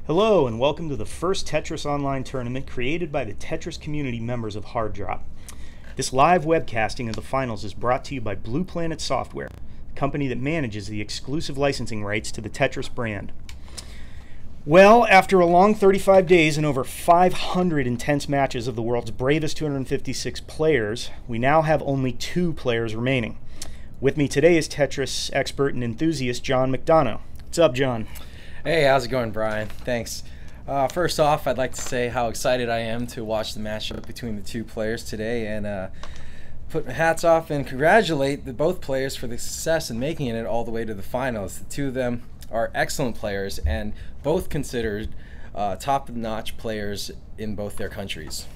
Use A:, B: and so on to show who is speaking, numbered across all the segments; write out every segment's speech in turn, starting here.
A: Hello and welcome to the first Tetris Online tournament created by the Tetris community members of Hard Drop. This live webcasting of the finals is brought to you by Blue Planet Software, the company that manages the exclusive licensing rights to the Tetris brand. Well, after a long 35 days and over 500 intense matches of the world's bravest 256 players, we now have only 2 players remaining. With me today is Tetris expert and enthusiast John McDonough. What's up, John?
B: Hey, how's it going, Brian? Thanks. First off, I'd like to say how excited I am to watch the matchup between the 2 players today, and put my hats off and congratulate both players for the success in making it all the way to the finals. The 2 of them are excellent players and both considered top-notch players in both their countries.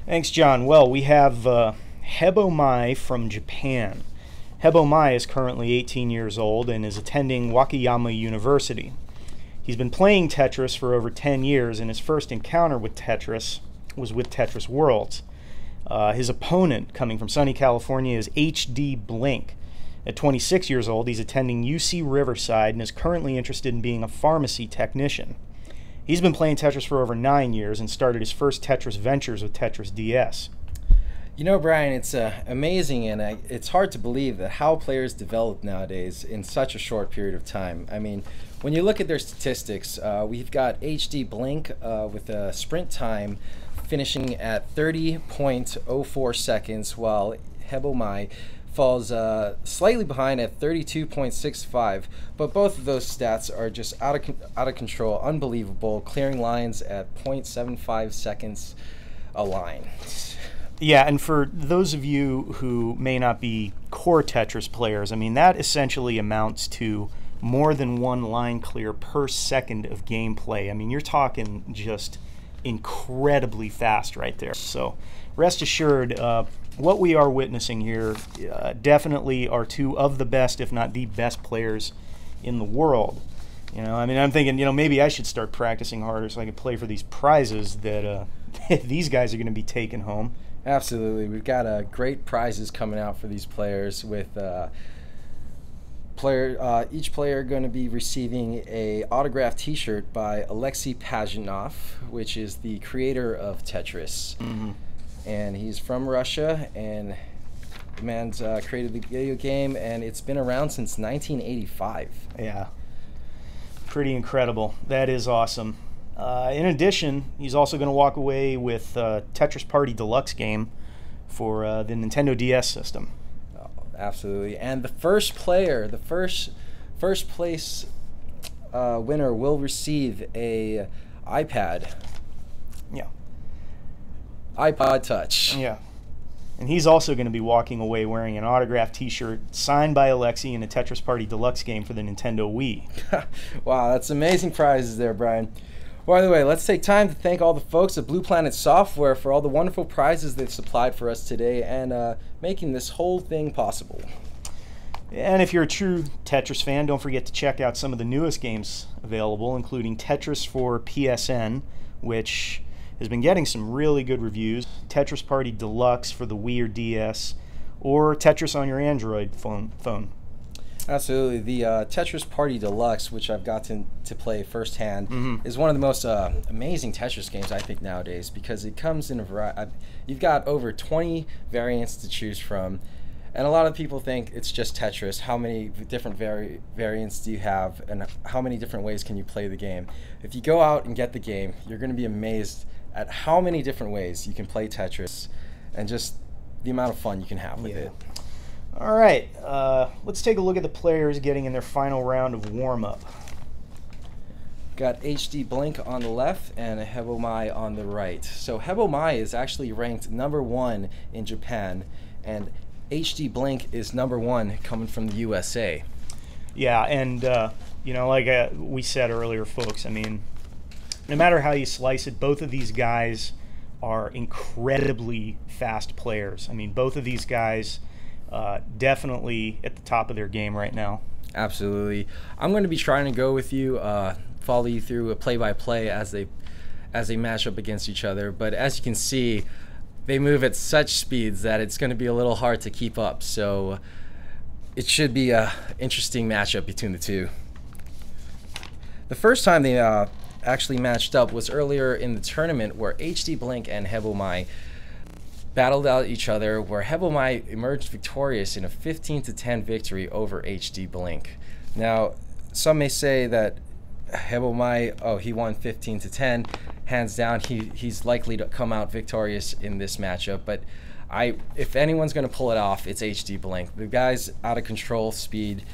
A: Thanks, John. Well, we have Hebo Mai from Japan. Hebo Mai is currently 18 years old and is attending Wakayama University. He's been playing Tetris for over 10 years, and his first encounter with Tetris was with Tetris Worlds. His opponent, coming from sunny California, is HD Blink. At 26 years old, he's attending UC Riverside and is currently interested in being a pharmacy technician. He's been playing Tetris for over 9 years and started his first Tetris ventures with Tetris DS.
B: You know, Brian, it's amazing, and it's hard to believe that how players develop nowadays in such a short period of time. I mean, when you look at their statistics, we've got HD Blink with a sprint time finishing at 30.04 seconds, while Hebo Mai falls slightly behind at 32.65. But both of those stats are just out of control, unbelievable, clearing lines at 0.75 seconds a line.
A: Yeah, and for those of you who may not be core Tetris players, I mean, that essentially amounts to more than 1 line clear per second of gameplay. I mean, you're talking just incredibly fast right there. So rest assured, what we are witnessing here definitely are 2 of the best, if not the best players in the world. You know, I mean, I'm thinking, you know, maybe I should start practicing harder so I can play for these prizes that these guys are going to be taking home.
B: Absolutely. We've got great prizes coming out for these players, with each player going to be receiving a autographed t-shirt by Alexei Pajitnov, which is the creator of Tetris. And he's from Russia, and the man's created the video game, and it's been around since 1985.
A: Yeah. Pretty incredible. That is awesome. In addition, he's also going to walk away with Tetris Party Deluxe game for the Nintendo DS system.
B: Oh, absolutely. And the first player, the first place winner will receive a iPad.
A: Yeah.
B: iPod Touch.
A: Yeah. And he's also going to be walking away wearing an autographed t-shirt signed by Alexei in a Tetris Party Deluxe game for the Nintendo Wii.
B: Wow, that's amazing prizes there, Brian. By the way, let's take time to thank all the folks at Blue Planet Software for all the wonderful prizes they've supplied for us today and making this whole thing possible.
A: And if you're a true Tetris fan, don't forget to check out some of the newest games available, including Tetris for PSN, which has been getting some really good reviews, Tetris Party Deluxe for the Wii or DS, or Tetris on your Android phone.
B: Absolutely. The Tetris Party Deluxe, which I've gotten to play firsthand, is one of the most amazing Tetris games, I think, nowadays, because it comes in a variety. You've got over 20 variants to choose from, and a lot of people think it's just Tetris. How many different variants do you have, and how many different ways can you play the game? If you go out and get the game, you're going to be amazed at how many different ways you can play Tetris, and just the amount of fun you can have with it.
A: All right, let's take a look at the players getting in their final round of warm-up.
B: Got HD Blink on the left and Hebo Mai on the right. So Hebo Mai is actually ranked #1 in Japan, and HD Blink is #1 coming from the USA.
A: Yeah, and you know, like we said earlier, folks, I mean, no matter how you slice it, both of these guys are incredibly fast players. I mean, both of these guys definitely at the top of their game right now.
B: Absolutely. I'm going to be trying to go with you, follow you through a play-by-play as they match up against each other. But as you can see, they move at such speeds that it's going to be a little hard to keep up. So it should be an interesting matchup between the 2. The first time they actually matched up was earlier in the tournament, where HD Blink and Hebomai battled out each other, where Hebomai emerged victorious in a 15-10 victory over HD Blink. Now, some may say that Hebomai, oh, he won 15-10, hands down, he's likely to come out victorious in this matchup, but if anyone's going to pull it off, it's HD Blink. The guy's out of control speed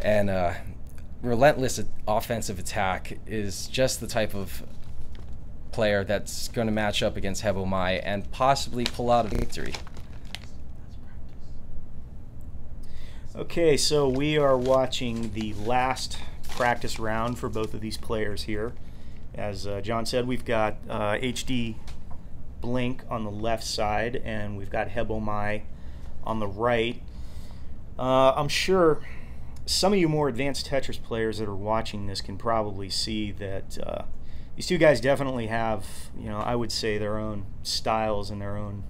B: and relentless offensive attack is just the type of player that's going to match up against Hebomai and possibly pull out a victory.
A: Okay, so we are watching the last practice round for both of these players here. As John said, we've got HD Blink on the left side, and we've got Hebomai on the right. I'm sure some of you more advanced Tetris players that are watching this can probably see that these two guys definitely have, I would say, their own styles and their own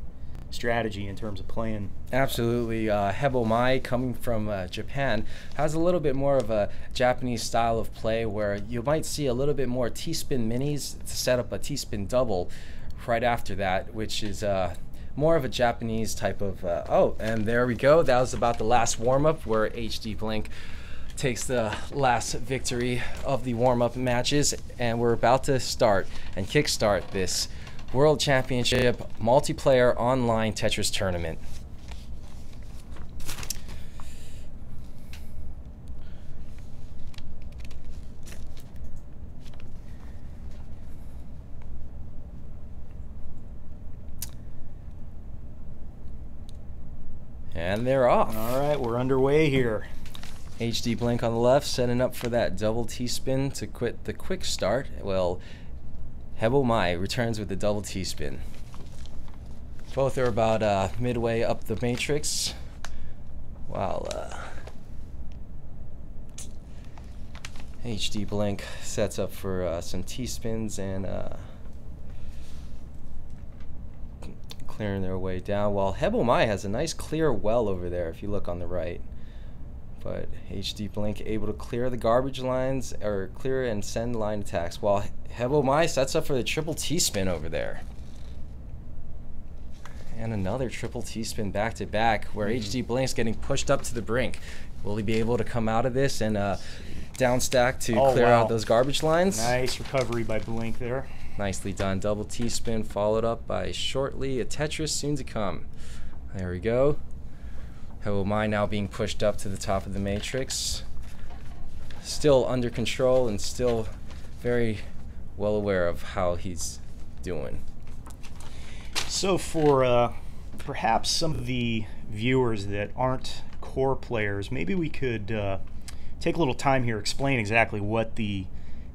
A: strategy in terms of playing. Absolutely.
B: Hebomai, coming from Japan, has a little bit more of a Japanese style of play, where you might see a little bit more T-spin minis to set up a T-spin double right after that, which is more of a Japanese type of oh, and there we go. That was about the last warm-up, where HD Blink takes the last victory of the warm-up matches, and we're about to start and kickstart this World Championship multiplayer online Tetris tournament. And they're off.
A: All right, we're underway here.
B: HD Blink on the left, setting up for that double T-spin to quit the quick start. Well, Hebomai returns with the double T-spin. Both are about midway up the matrix, while HD Blink sets up for some T-spins and clearing their way down, while Hebomai has a nice clear well over there if you look on the right. But HD Blink able to clear the garbage lines, or clear and send line attacks, while Hebomai sets up for the triple T-spin over there. And another triple T-spin back to back, where HD Blink's getting pushed up to the brink. Will he be able to come out of this and down stack to clear out those garbage lines?
A: Nice recovery by Blink there.
B: Nicely done. Double T-spin followed up by shortly a Tetris soon to come. There we go. Hebomai now being pushed up to the top of the matrix. Still under control and still very well aware of how he's doing.
A: So for perhaps some of the viewers that aren't core players, maybe we could take a little time here, explain exactly what the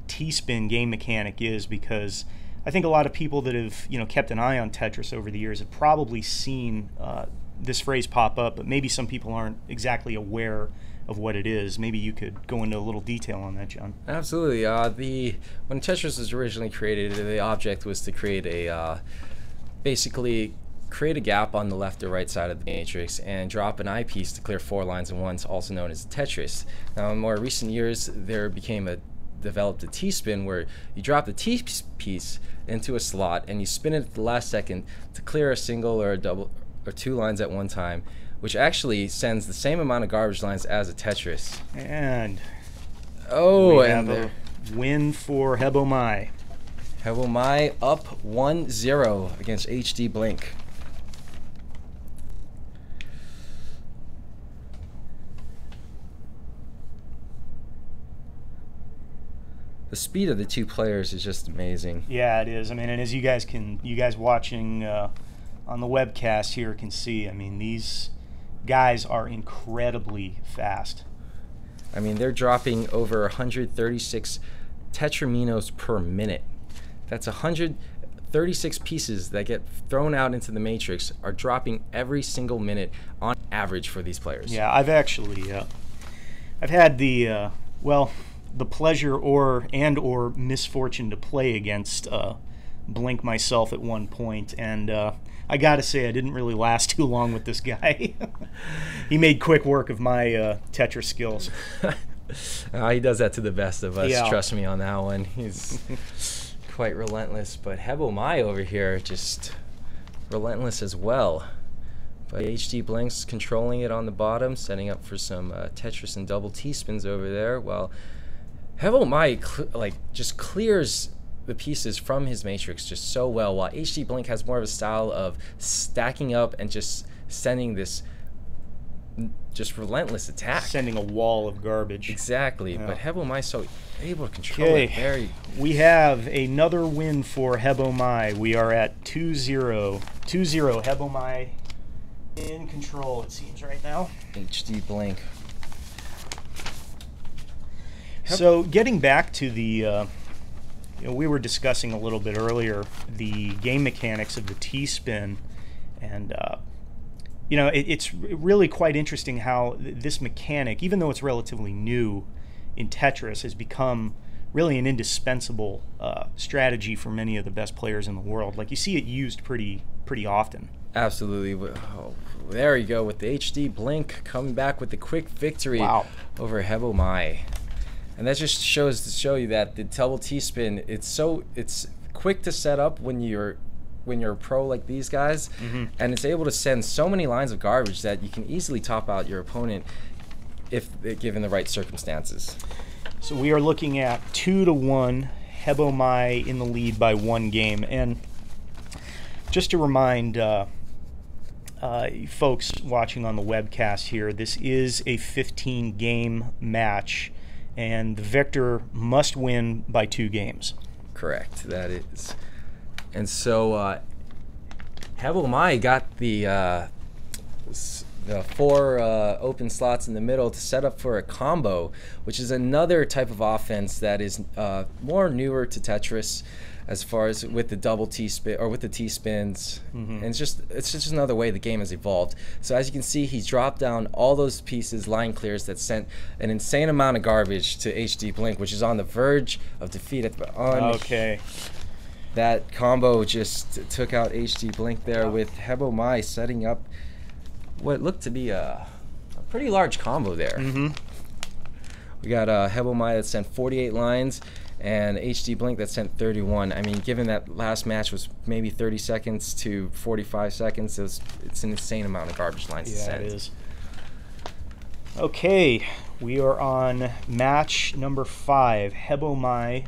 A: T-spin game mechanic is, because I think a lot of people that have kept an eye on Tetris over the years have probably seen this phrase pop up, but maybe some people aren't exactly aware of what it is. Maybe you could go into a little detail on that, John.
B: Absolutely. When Tetris was originally created, the object was to create basically create a gap on the left or right side of the matrix and drop an eyepiece to clear 4 lines at once, also known as Tetris. Now, in more recent years, there developed a T-spin, where you drop the T-piece into a slot and you spin it at the last second to clear a single or a double or 2 lines at one time, which actually sends the same amount of garbage lines as a Tetris.
A: And
B: we
A: have a win for Hebomai.
B: Hebomai up 1-0 against HD Blink. The speed of the two players is just amazing.
A: Yeah, it is. I mean, and as you guys watching on the webcast here can see, I mean, these guys are incredibly fast.
B: I mean, they're dropping over 136 tetraminos per minute. That's 136 pieces that get thrown out into the matrix are dropping every single minute on average for these players.
A: Yeah, I've actually I've had the the pleasure or misfortune to play against Blink myself at one point, and I gotta say I didn't really last too long with this guy. He made quick work of my Tetris skills.
B: He does that to the best of us.
A: Yeah.
B: Trust me on that one. He's quite relentless. But Hebo Mai over here, just relentless as well. But HD Blink's controlling it on the bottom, setting up for some Tetris and double T-spins over there. While Hebo Mai just clears the pieces from his matrix just so well, while HD Blink has more of a style of stacking up and just sending this just relentless attack.
A: Sending a wall of garbage.
B: Exactly.
A: Yeah.
B: But Hebo Mai so able to control it very...
A: We have another win for Hebo Mai. We are at 2-0. 2-0. Hebo Mai in control, it seems, right now.
B: HD Blink.
A: So getting back to the... we were discussing a little bit earlier the game mechanics of the T-spin, and it's really quite interesting how this mechanic, even though it's relatively new in Tetris, has become really an indispensable strategy for many of the best players in the world. Like, you see it used pretty often.
B: Absolutely. Oh, there you go with the HD Blink coming back with the quick victory over Hebo Mai. And that just shows to show you that the double T-spin, it's quick to set up when you're a pro like these guys, and it's able to send so many lines of garbage that you can easily top out your opponent if given the right circumstances.
A: So we are looking at 2-1, Hebo Mai in the lead by 1 game. And just to remind folks watching on the webcast here, this is a 15-game match, and the victor must win by 2 games.
B: Correct, that is. And so Hebo Mai got the 4 open slots in the middle to set up for a combo, which is another type of offense that is more newer to Tetris, as far as with the double T-spin or with the T-spins. And it's just another way the game has evolved. So as you can see, he's dropped down all those pieces, line clears, that sent an insane amount of garbage to HD Blink, which is on the verge of defeat at the
A: Okay.
B: That combo just took out HD Blink there, with Hebo Mai setting up what looked to be a pretty large combo there. We got Hebo Mai that sent 48 lines, and HD Blink that sent 31. I mean, given that last match was maybe 30 seconds to 45 seconds, it's an insane amount of garbage lines to send.
A: Yeah, it is. Okay, we are on match number 5. Hebo Mai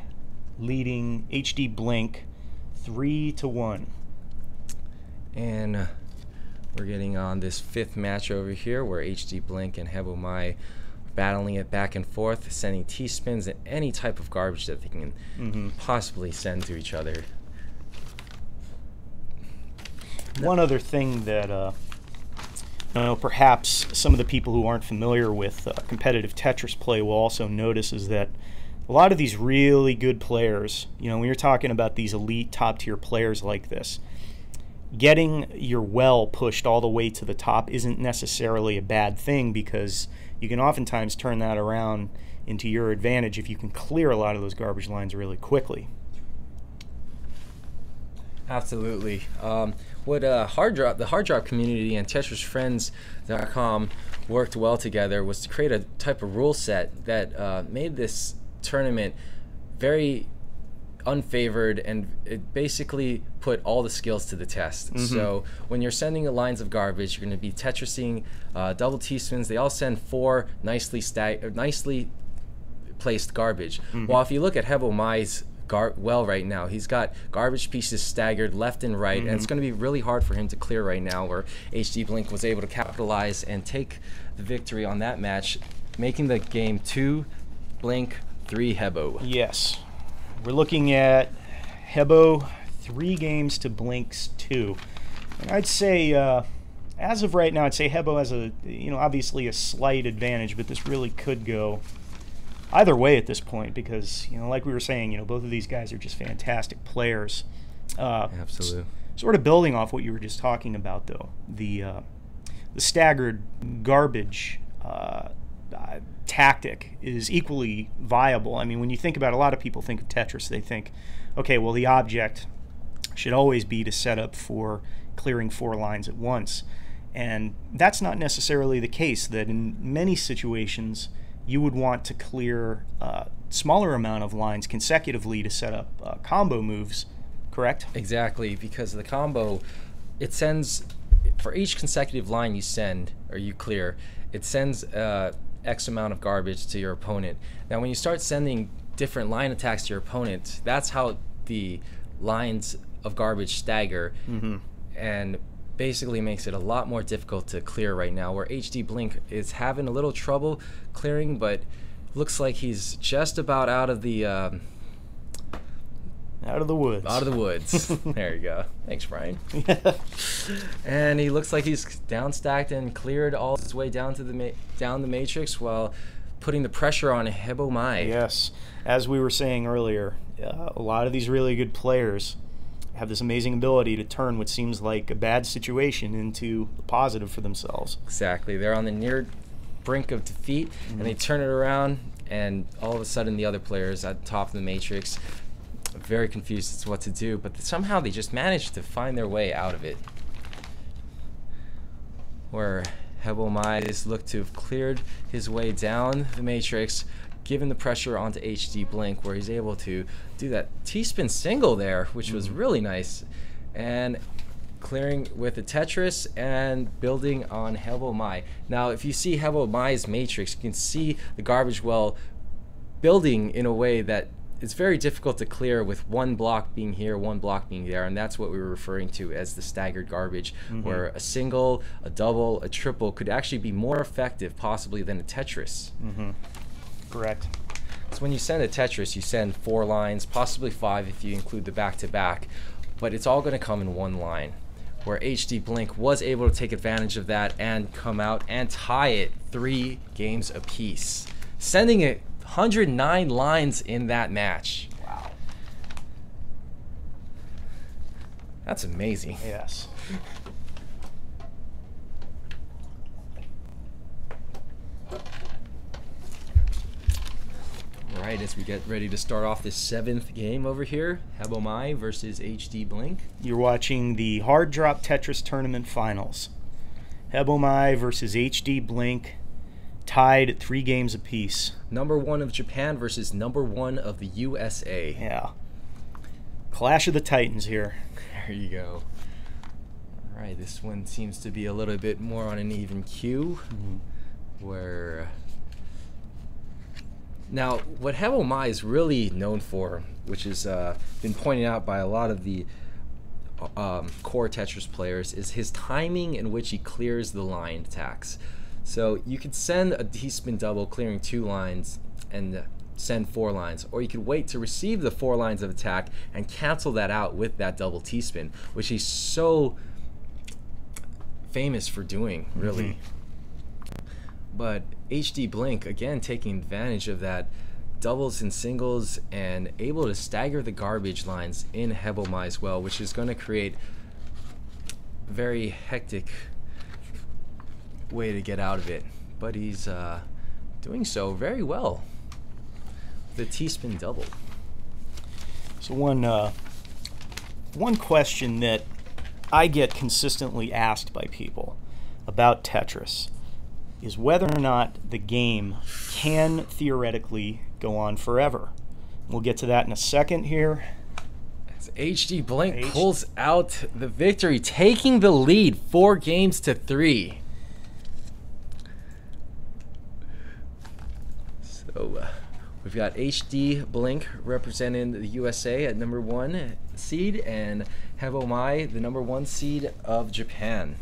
A: leading HD Blink 3-1.
B: And we're getting on this 5th match over here, where HD Blink and Hebo Mai battling it back and forth, sending T-spins and any type of garbage that they can possibly send to each other.
A: One other thing that perhaps some of the people who aren't familiar with competitive Tetris play will also notice is that a lot of these really good players, when you're talking about these elite top-tier players like this, getting your well pushed all the way to the top isn't necessarily a bad thing, because you can oftentimes turn that around into your advantage if you can clear a lot of those garbage lines really quickly.
B: Absolutely. What the hard drop community and TetrisFriends.com worked well together was to create a type of rule set that made this tournament very unfavored, and it basically put all the skills to the test. So when you're sending the lines of garbage, you're going to be Tetrising double T-spins. They all send 4 nicely placed garbage. While if you look at Hebo Mai's well right now, he's got garbage pieces staggered left and right, and it's going to be really hard for him to clear right now, where HD Blink was able to capitalize and take the victory on that match, making the game 2 Blink, 3 Hebo.
A: Yes. We're looking at Hebo 3 games to Blink's 2. And I'd say, as of right now, I'd say Hebo has obviously a slight advantage, but this really could go either way at this point, because, like we were saying, both of these guys are just fantastic players.
B: Absolutely.
A: Sort of building off what you were just talking about, though, the staggered garbage tactic is equally viable. I mean, when you think about, a lot of people think of Tetris, they think, okay, well, the object should always be to set up for clearing 4 lines at once. And that's not necessarily the case. That in many situations, you would want to clear a smaller amount of lines consecutively to set up combo moves, correct?
B: Exactly, because the combo, it sends, for each consecutive line you send, or you clear, it sends X amount of garbage to your opponent. Now when you start sending different line attacks to your opponent, that's how the lines of garbage stagger, and basically makes it a lot more difficult to clear right now, where HD Blink is having a little trouble clearing, but looks like he's just about out of the
A: out of the woods.
B: Out of the woods. There you go. Thanks, Brian. And he looks like he's downstacked and cleared all his way down to down the matrix while putting the pressure on Hebo Mai.
A: Yes, as we were saying earlier, a lot of these really good players have this amazing ability to turn what seems like a bad situation into a positive for themselves.
B: Exactly. They're on the near brink of defeat, and they turn it around, and all of a sudden the other players at the top of the matrix are very confused as to what to do, but somehow they just managed to find their way out of it. Where Hebo Mai is looked to have cleared his way down the matrix, given the pressure onto HD Blink, where he's able to do that T-spin single there, which was really nice, and clearing with the Tetris and building on Hebo Mai. Now, if you see Hebo Mai's matrix, you can see the garbage well building in a way that it's very difficult to clear, with one block being here, one block being there, and that's what we were referring to as the staggered garbage, where a single, a double, a triple could actually be more effective possibly than a Tetris.
A: Correct.
B: So when you send a Tetris, you send 4 lines, possibly 5 if you include the back-to-back, but it's all going to come in one line, where HD Blink was able to take advantage of that and come out and tie it 3 games apiece, sending it 109 lines in that match.
A: Wow.
B: That's amazing.
A: Yes.
B: Alright, as we get ready to start off this 7th game over here, Hebo Mai versus HD Blink.
A: You're watching the Hard Drop Tetris Tournament Finals. Hebo Mai versus HD Blink, tied at 3 games apiece.
B: Number 1 of Japan versus number 1 of the USA.
A: Yeah. Clash of the Titans here.
B: There you go. Alright, this one seems to be a little bit more on an even keel, where... Now, what Hebo Mai is really known for, which has been pointed out by a lot of the core Tetris players, is his timing in which he clears the line attacks. So you could send a T-spin double clearing 2 lines and send 4 lines, or you could wait to receive the 4 lines of attack and cancel that out with that double T-spin, which he's so famous for doing, really. But HD Blink, again, taking advantage of that doubles and singles and able to stagger the garbage lines in Hebo Mai as well, which is going to create a very hectic way to get out of it. But he's doing so very well. The T-spin double.
A: So one question that I get consistently asked by people about Tetris is whether or not the game can theoretically go on forever. We'll get to that in a second here.
B: As HD Blink pulls out the victory, taking the lead 4 games to 3. So we've got HD Blink representing the USA at number 1 seed, and Hebo Mai, the number 1 seed of Japan,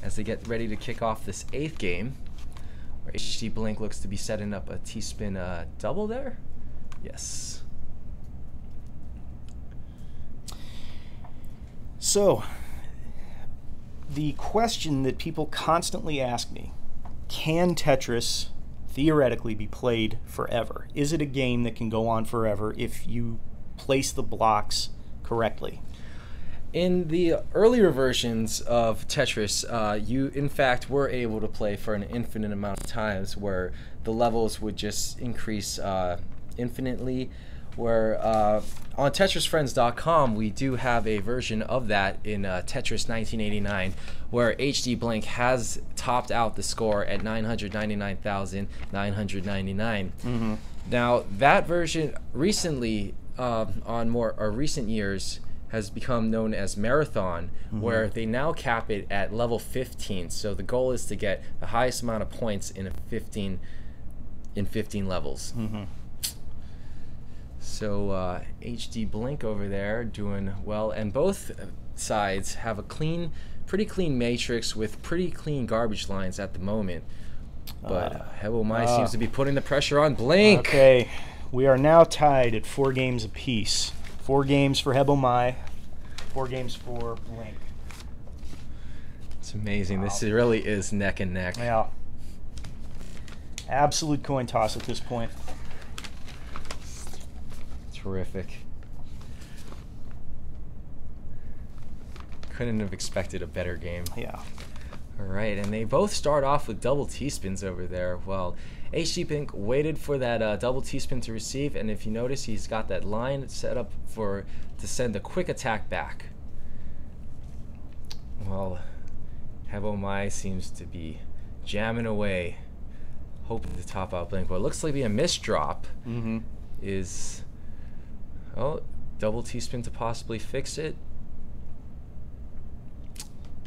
B: as they get ready to kick off this 8th game, where HD Blink looks to be setting up a T-spin double there. Yes.
A: So, the question that people constantly ask me, can Tetris theoretically be played forever? Is it a game that can go on forever if you place the blocks correctly?
B: In the earlier versions of Tetris, you in fact were able to play for an infinite amount of times, where the levels would just increase infinitely, where on TetrisFriends.com we do have a version of that in Tetris 1989, where HD Blink has topped out the score at 999,999.
A: Mm-hmm.
B: Now that version recently, on more recent years, has become known as Marathon, where they now cap it at level 15. So the goal is to get the highest amount of points in 15 levels.
A: Mm-hmm.
B: So HD Blink over there doing well, and both sides have a pretty clean matrix with pretty clean garbage lines at the moment. But Hebo Mai seems to be putting the pressure on Blink.
A: Okay, we are now tied at 4 games apiece. 4 games for Hebo Mai, 4 games for Blink.
B: It's amazing. Wow. This really is neck and neck.
A: Yeah. Absolute coin toss at this point.
B: Terrific. Couldn't have expected a better game.
A: Yeah.
B: All right, and they both start off with double T-spins over there. Well, HD Blink waited for that double T-spin to receive, and if you notice, he's got that line set up to send a quick attack back. Well, Hebo Mai seems to be jamming away, hoping to top out Blink. What looks like a missed drop is, double T-spin to possibly fix it.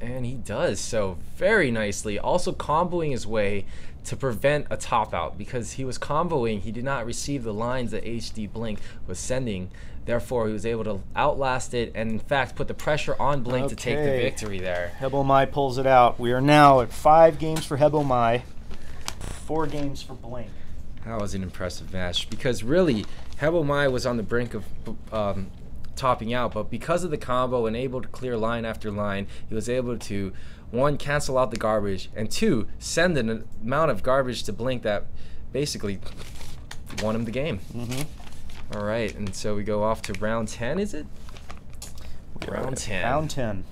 B: And he does so very nicely, also comboing his way to prevent a top out, because he was comboing, he did not receive the lines that HD Blink was sending. Therefore, he was able to outlast it and, in fact, put the pressure on Blink to take the victory there.
A: Hebo Mai pulls it out. We are now at 5 games for Hebo Mai, 4 games for Blink.
B: That was an impressive match, because really, Hebo Mai was on the brink of topping out, but because of the combo and able to clear line after line, he was able to, 1, cancel out the garbage, and 2, send an amount of garbage to Blink that basically won him the game. All right, and so we go off to round 10, is it? Round 10.
A: Round 10.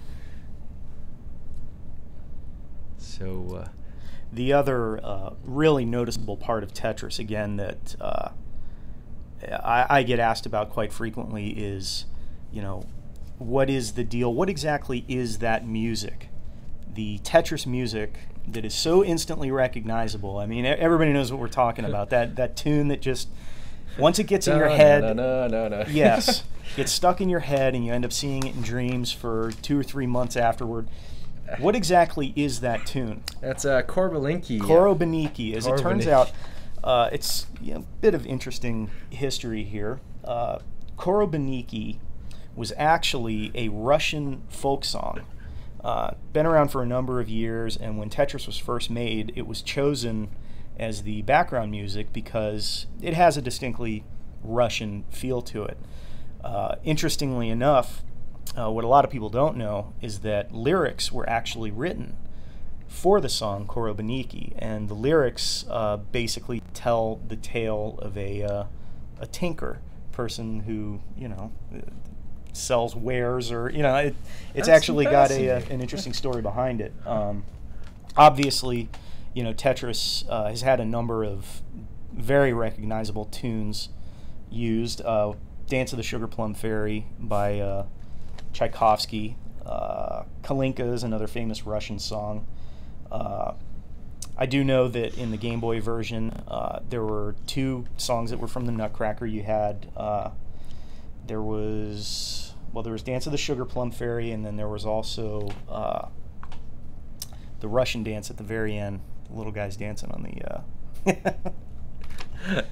B: So
A: the other really noticeable part of Tetris, again, that I get asked about quite frequently is, what is the deal? What exactly is that music? The Tetris music that is so instantly recognizable. I mean, everybody knows what we're talking about. That tune that just, once it gets in your head, yes, gets stuck in your head, and you end up seeing it in dreams for 2 or 3 months afterward. What exactly is that tune?
B: That's Korobeiniki.
A: Korobeiniki. As it turns out, it's a bit of interesting history here. Korobeiniki was actually a Russian folk song. Been around for a number of years, and when Tetris was first made, it was chosen as the background music because it has a distinctly Russian feel to it. Interestingly enough, what a lot of people don't know is that lyrics were actually written for the song Korobeiniki, and the lyrics basically tell the tale of a tinker, person who sells wares, or it's
B: That's
A: actually got an interesting story behind it. Obviously, Tetris has had a number of very recognizable tunes used. Dance of the Sugar Plum Fairy by Tchaikovsky. Kalinka is another famous Russian song. I do know that in the Game Boy version, there were 2 songs that were from the Nutcracker. You had there was Dance of the Sugar Plum Fairy, and then there was also the Russian dance at the very end. The little guy's dancing on the.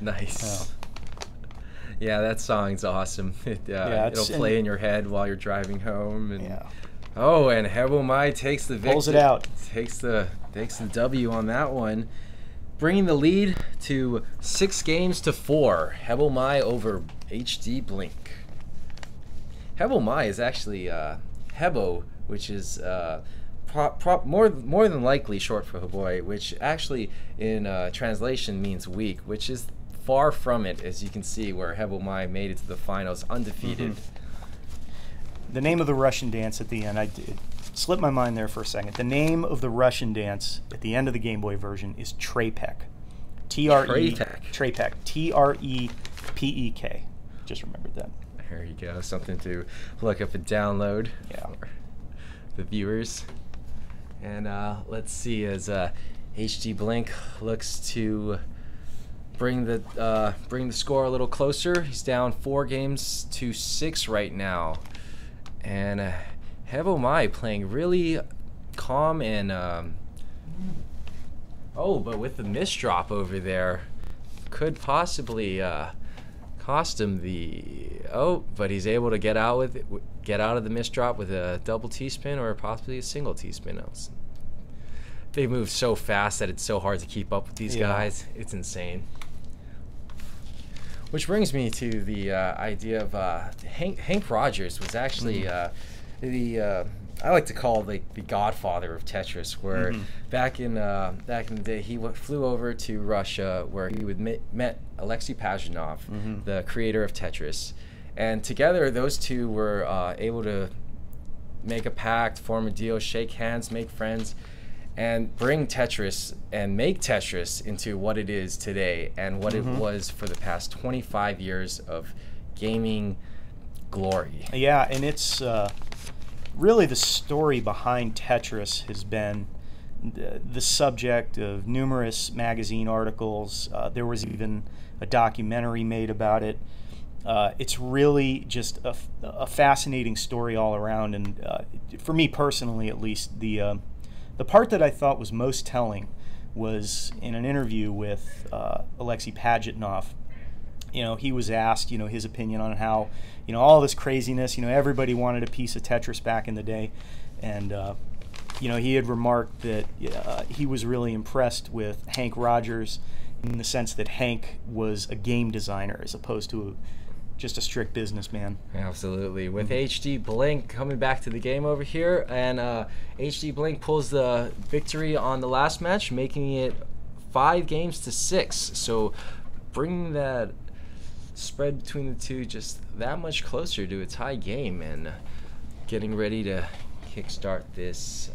B: Nice. Yeah, that song's awesome. It'll play in your head while you're driving home. And and Hebo Mai takes the victory.
A: Pulls it out.
B: Takes the W on that one, bringing the lead to 6 games to 4. Hebo Mai over HD Blink. Hebo Mai is actually Hebo, which is more than likely short for Heboy, which actually in translation means weak, which is far from it, as you can see, where Hebo Mai made it to the finals undefeated.
A: The name of the Russian dance at the end, it slipped my mind there for a second. The name of the Russian dance at the end of the Game Boy version is Trepek. Trepek. Trepek. Trepek. Just remembered that.
B: There you go. Something to look up and download for the viewers. And let's see, as HD Blink looks to bring the score a little closer. He's down 4-6 right now. And Hebomai playing really calm and but with the misdrop over there, could possibly cost him but he's able to get out of the misdrop with a double T-spin or possibly a single T-spin. They move so fast that it's so hard to keep up with these guys. It's insane. Which brings me to the idea of Hank Rogers was actually I like to call the godfather of Tetris, where back in the day he flew over to Russia, where he met Alexei Pajitnov, the creator of Tetris, and together those two were able to make a pact, form a deal, shake hands, make friends, and bring Tetris and make Tetris into what it is today and what it was for the past 25 years of gaming glory.
A: Yeah, and it's really the story behind Tetris has been the subject of numerous magazine articles. There was even a documentary made about it. It's really just a fascinating story all around, and for me personally at least, the part that I thought was most telling was in an interview with Alexei Pajitnov. He was asked, his opinion on how, all this craziness, everybody wanted a piece of Tetris back in the day. And, he had remarked that he was really impressed with Hank Rogers in the sense that Hank was a game designer as opposed to just a strict businessman.
B: Absolutely. With HD Blink coming back to the game over here, and HD Blink pulls the victory on the last match, making it 5-6. So bringing that spread between the two just that much closer to a tie game, and getting ready to kickstart this.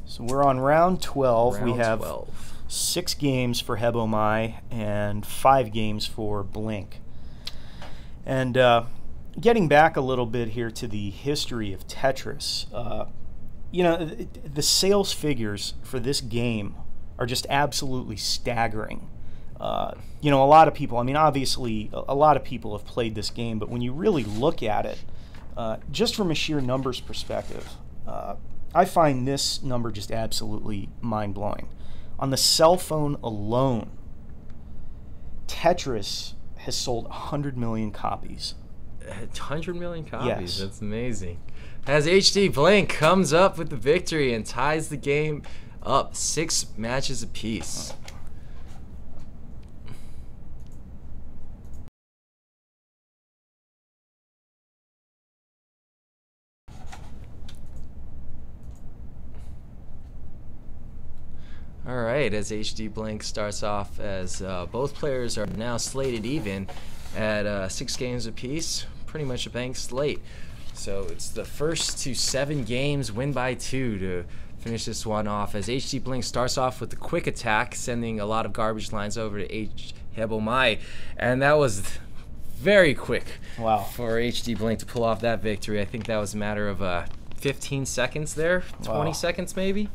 A: So we're on round 12.
B: Round
A: we have
B: 12.
A: 6 games for Hebomai and 5 games for Blink. And getting back a little bit here to the history of Tetris, the sales figures for this game are just absolutely staggering. A lot of people, obviously a lot of people have played this game, but when you really look at it, just from a sheer numbers perspective, I find this number just absolutely mind-blowing. On the cell phone alone, Tetris has sold 100 million copies.
B: 100 million copies?
A: Yes.
B: That's amazing. As HD Blink comes up with the victory and ties the game up 6 matches apiece. Alright, as HD Blink starts off, as both players are now slated even at 6 games apiece, pretty much a blank slate. So it's the first to 7 games, win by 2 to finish this one off, as HD Blink starts off with the quick attack, sending a lot of garbage lines over to Hebomai, and that was very quick for HD Blink to pull off that victory. I think that was a matter of 15 seconds there, 20 seconds maybe.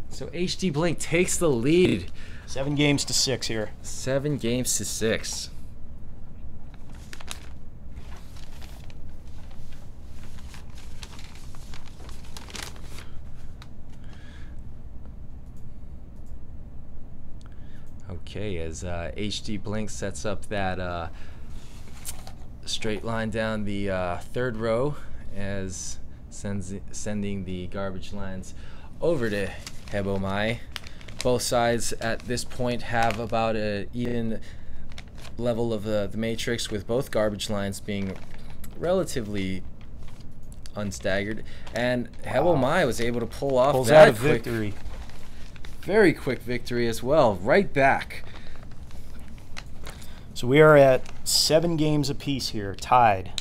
B: So HD Blink takes the lead.
A: 7-6 here.
B: 7-6. Okay, as HD Blink sets up that straight line down the 3rd row, as sending the garbage lines over to Hebomai. Both sides at this point have about an even level of the matrix, with both garbage lines being relatively unstaggered. And Hebomai was able to pull off that
A: victory.
B: Very quick victory as well. Right back.
A: So we are at 7 games apiece here, tied.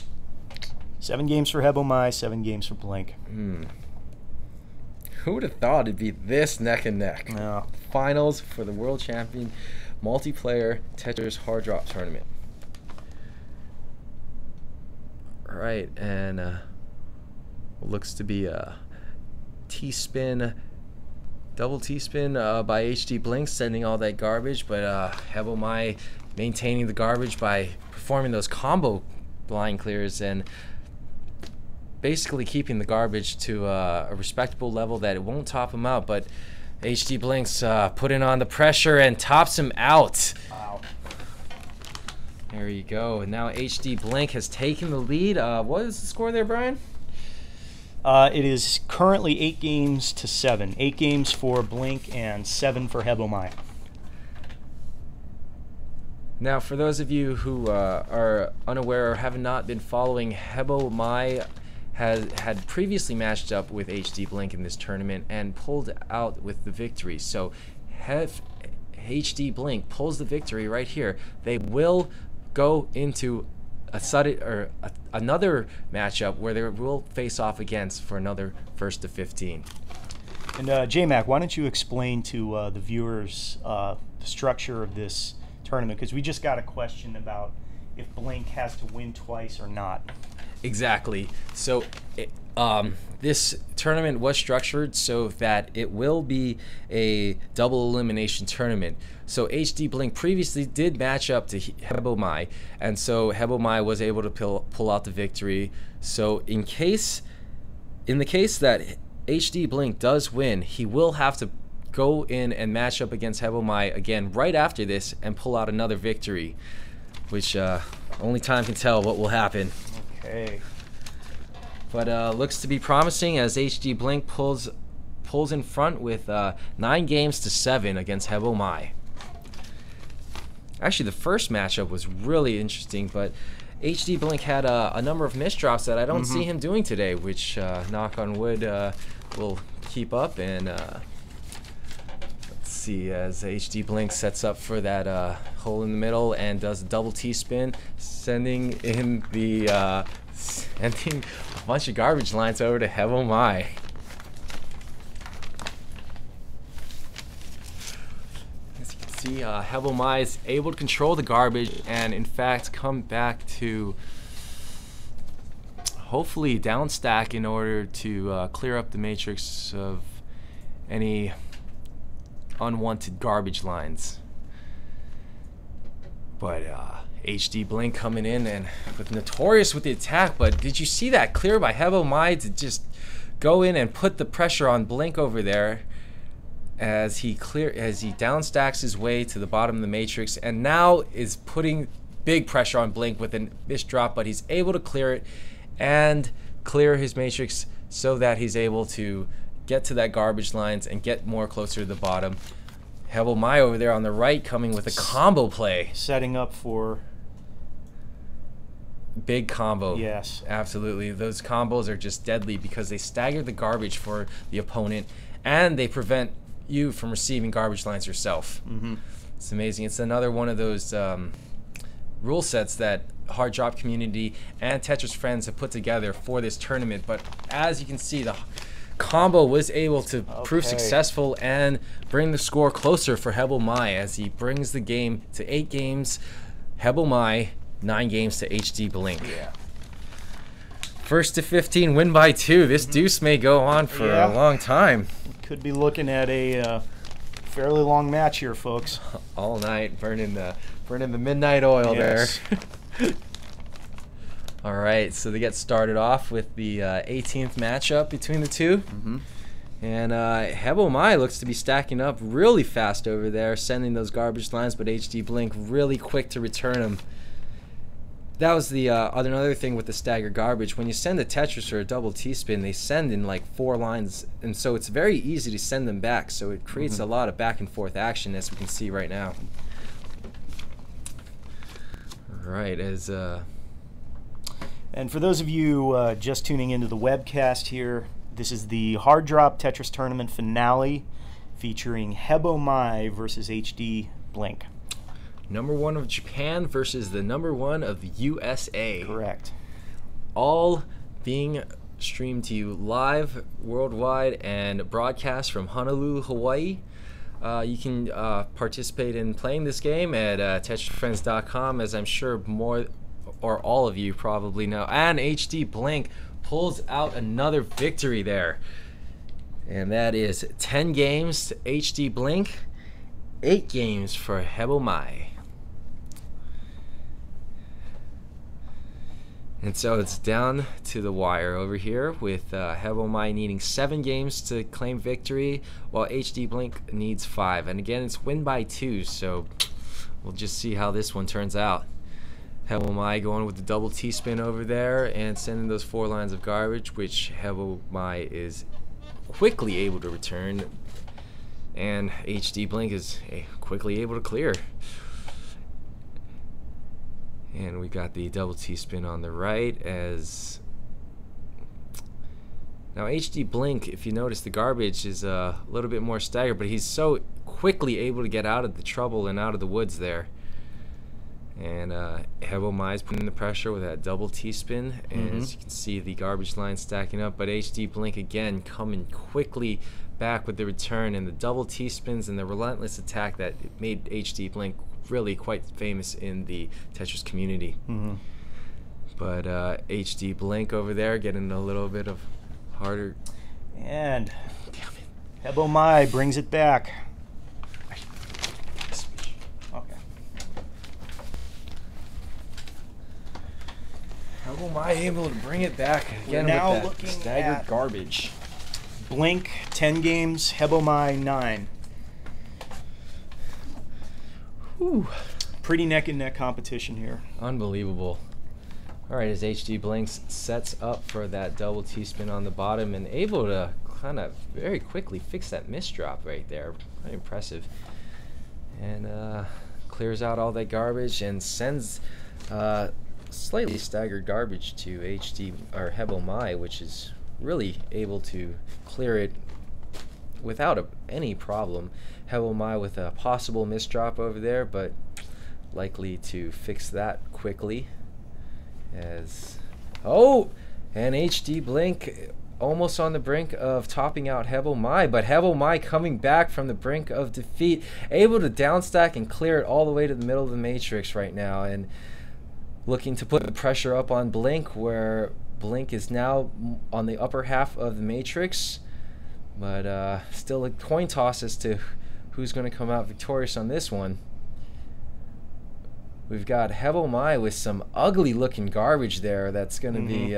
A: 7 games for Hebomai, 7 games for Blink.
B: Who would have thought it'd be this neck and neck?
A: Yeah.
B: Finals for the World Champion Multiplayer Tetris Hard Drop Tournament. Right, and looks to be a T-spin, double T-spin by HD Blink, sending all that garbage, but Hebomai maintaining the garbage by performing those combo blind clears and basically keeping the garbage to a respectable level that it won't top him out, but HD Blink's putting on the pressure and tops him out.
A: Wow.
B: There you go. And now HD Blink has taken the lead. What is the score there, Brian?
A: It is currently 8-7. 8 games for Blink and 7 for Hebomai.
B: Now, for those of you who are unaware or have not been following, Hebomai had previously matched up with HD Blink in this tournament and pulled out with the victory. So HD Blink pulls the victory right here. They will go into another matchup where they will face off against for another first to 15.
A: And J-Mac, why don't you explain to the viewers the structure of this tournament, because we just got a question about if Blink has to win twice or not.
B: Exactly. So this tournament was structured so that it will be a double elimination tournament. So HD Blink previously did match up to Hebomai, and so Hebomai was able to pull out the victory. So in the case that HD Blink does win, he will have to go in and match up against Hebomai again right after this and pull out another victory, which only time can tell what will happen.
A: Okay.
B: But looks to be promising as HD Blink pulls in front with 9-7 against Hebomai. Actually, the first matchup was really interesting, but HD Blink had a number of misdrops that I don't see him doing today, which, knock on wood, will keep up. And let's see, as HD Blink sets up for that hole in the middle and does a double T-spin, sending in the sending a bunch of garbage lines over to Hebomai. As you can see, Hebomai is able to control the garbage and in fact come back to hopefully down stack in order to clear up the matrix of any unwanted garbage lines. But HD Blink coming in and with notorious with the attack, but did you see that clear by Hebomai to just go in and put the pressure on Blink over there as he downstacks his way to the bottom of the matrix, and now is putting big pressure on Blink with a misdrop, but he's able to clear it and clear his matrix so that he's able to get to that garbage lines and get more closer to the bottom. Hebomai over there on the right coming with a combo play.
A: Setting up for
B: big combo.
A: Yes.
B: Absolutely. Those combos are just deadly because they stagger the garbage for the opponent and they prevent you from receiving garbage lines yourself. It's amazing. It's another one of those rule sets that Hard Drop community and Tetris Friends have put together for this tournament. But as you can see, the combo was able to prove successful and bring the score closer for Hebomai as he brings the game to 8 games. Hebomai 9 games to HD Blink.
A: Yeah.
B: First to 15, win by 2. This deuce may go on for a long time.
A: Could be looking at a fairly long match here, folks.
B: All night, burning the midnight oil there. All right, so they get started off with the 18th matchup between the two. And Hebomai looks to be stacking up really fast over there, sending those garbage lines, but HD Blink really quick to return them. That was the another thing with the stagger garbage. When you send a Tetris or a double T-spin, they send in like 4 lines, and so it's very easy to send them back. So it creates a lot of back and forth action, as we can see right now. All right, as
A: and for those of you just tuning into the webcast here, this is the Hard Drop Tetris Tournament finale featuring Hebomai versus HD Blink.
B: #1 of Japan versus the #1 of the USA.
A: Correct.
B: All being streamed to you live worldwide and broadcast from Honolulu, Hawaii. You can participate in playing this game at TetrisFriends.com, as I'm sure or all of you probably know. And HD Blink pulls out another victory there. And that is 10 games to HD Blink, 8 games for Hebomai. And so it's down to the wire over here with Hebomai needing 7 games to claim victory, while HD Blink needs 5. And again, it's win by 2, so we'll just see how this one turns out. Hebomai going with the double T-spin over there and sending those 4 lines of garbage, which Hebomai is quickly able to return. And HD Blink is quickly able to clear. And we got the double T-spin on the right as... Now HD Blink, if you notice, the garbage is a little bit more staggered, but he's so quickly able to get out of the trouble and out of the woods there. And Hebomai is putting the pressure with that double T-spin, and as you can see, the garbage line stacking up. But HD Blink again coming quickly back with the return and the double T-spins and the relentless attack that made HD Blink really quite famous in the Tetris community. But HD Blink over there getting a little bit of harder.
A: And Hebomai brings it back. Okay.
B: Hebomai able to bring it back again
A: now
B: with that
A: looking
B: staggered
A: at
B: garbage.
A: Blink 10 games, Hebomai 9. Whew. Pretty neck and neck competition here.
B: Unbelievable. All right, as HD Blinks sets up for that double T-spin on the bottom and able to kind of very quickly fix that misdrop right there. Quite impressive. And clears out all that garbage and sends slightly staggered garbage to HD or Hebomai, which is really able to clear it without any problem. Hebomai with a possible misdrop over there, but likely to fix that quickly. As and HD Blink almost on the brink of topping out Hebomai, but Hebomai coming back from the brink of defeat, able to downstack and clear it all the way to the middle of the matrix right now, and looking to put the pressure up on Blink, where Blink is now on the upper half of the matrix, but still a coin toss as to who's going to come out victorious on this one. We've got Hebomai with some ugly looking garbage there that's going to be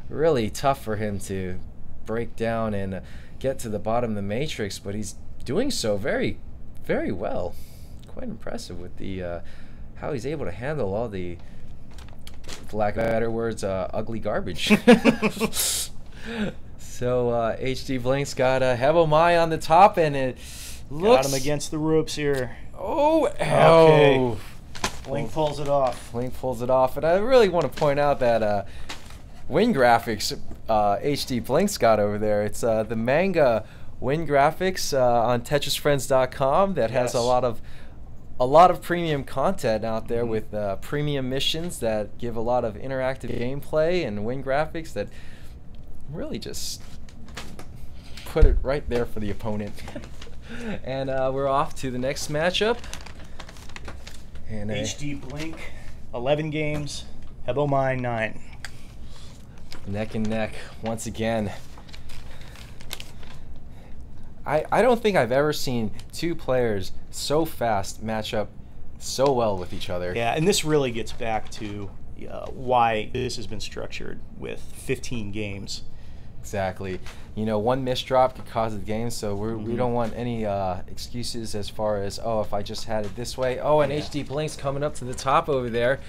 B: really tough for him to break down and get to the bottom of the matrix, but he's doing so very, very well. Quite impressive with the how he's able to handle all the, for lack of better words, ugly garbage. So HD Blink's got Hebomai on the top, and it looks...
A: Got him against the ropes here.
B: Oh,
A: okay. Blink pulls it off.
B: Blink pulls it off, and I really want to point out that win graphics HD Blink's got over there. It's the manga win graphics on TetrisFriends.com that has a lot of premium content out there with premium missions that give a lot of interactive gameplay and win graphics that really just put it right there for the opponent. And we're off to the next matchup. And
A: HD Blink, 11 games, Hebomai 9.
B: Neck and neck once again. I don't think I've ever seen two players so fast match up so well with each other.
A: Yeah, and this really gets back to why this has been structured with 15 games.
B: Exactly. You know, one misdrop could cause the game, so we don't want any excuses as far as, oh, if I just had it this way. Oh, and HD Blink's coming up to the top over there.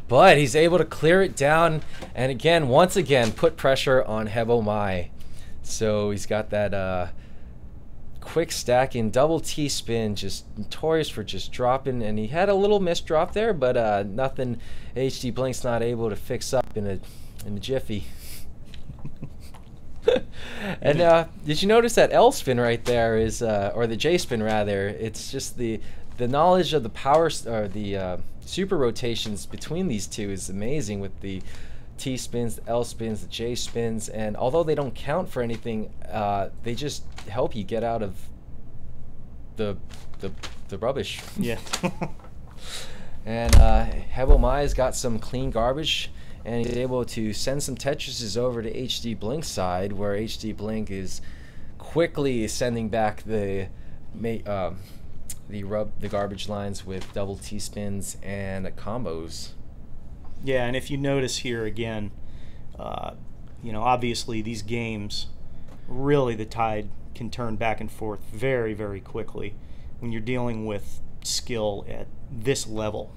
B: But he's able to clear it down and again, once again, put pressure on Hebomai. So he's got that quick stack in double T-spin, just notorious for just dropping, and he had a little misdrop there, but nothing HD Blink's not able to fix up in a jiffy. And did you notice that L spin right there is, or the J spin rather? It's just the knowledge of the power or the super rotations between these two is amazing with the T spins, the L spins, the J spins, and although they don't count for anything, they just help you get out of the rubbish.
A: Yeah.
B: And Hebo Mai's got some clean garbage, and he's able to send some Tetrises over to HD Blink's side, where HD Blink is quickly sending back the garbage lines with double T-spins and combos.
A: Yeah, and if you notice here again, you know, obviously these games, really the tide can turn back and forth very, very quickly when you're dealing with skill at this level.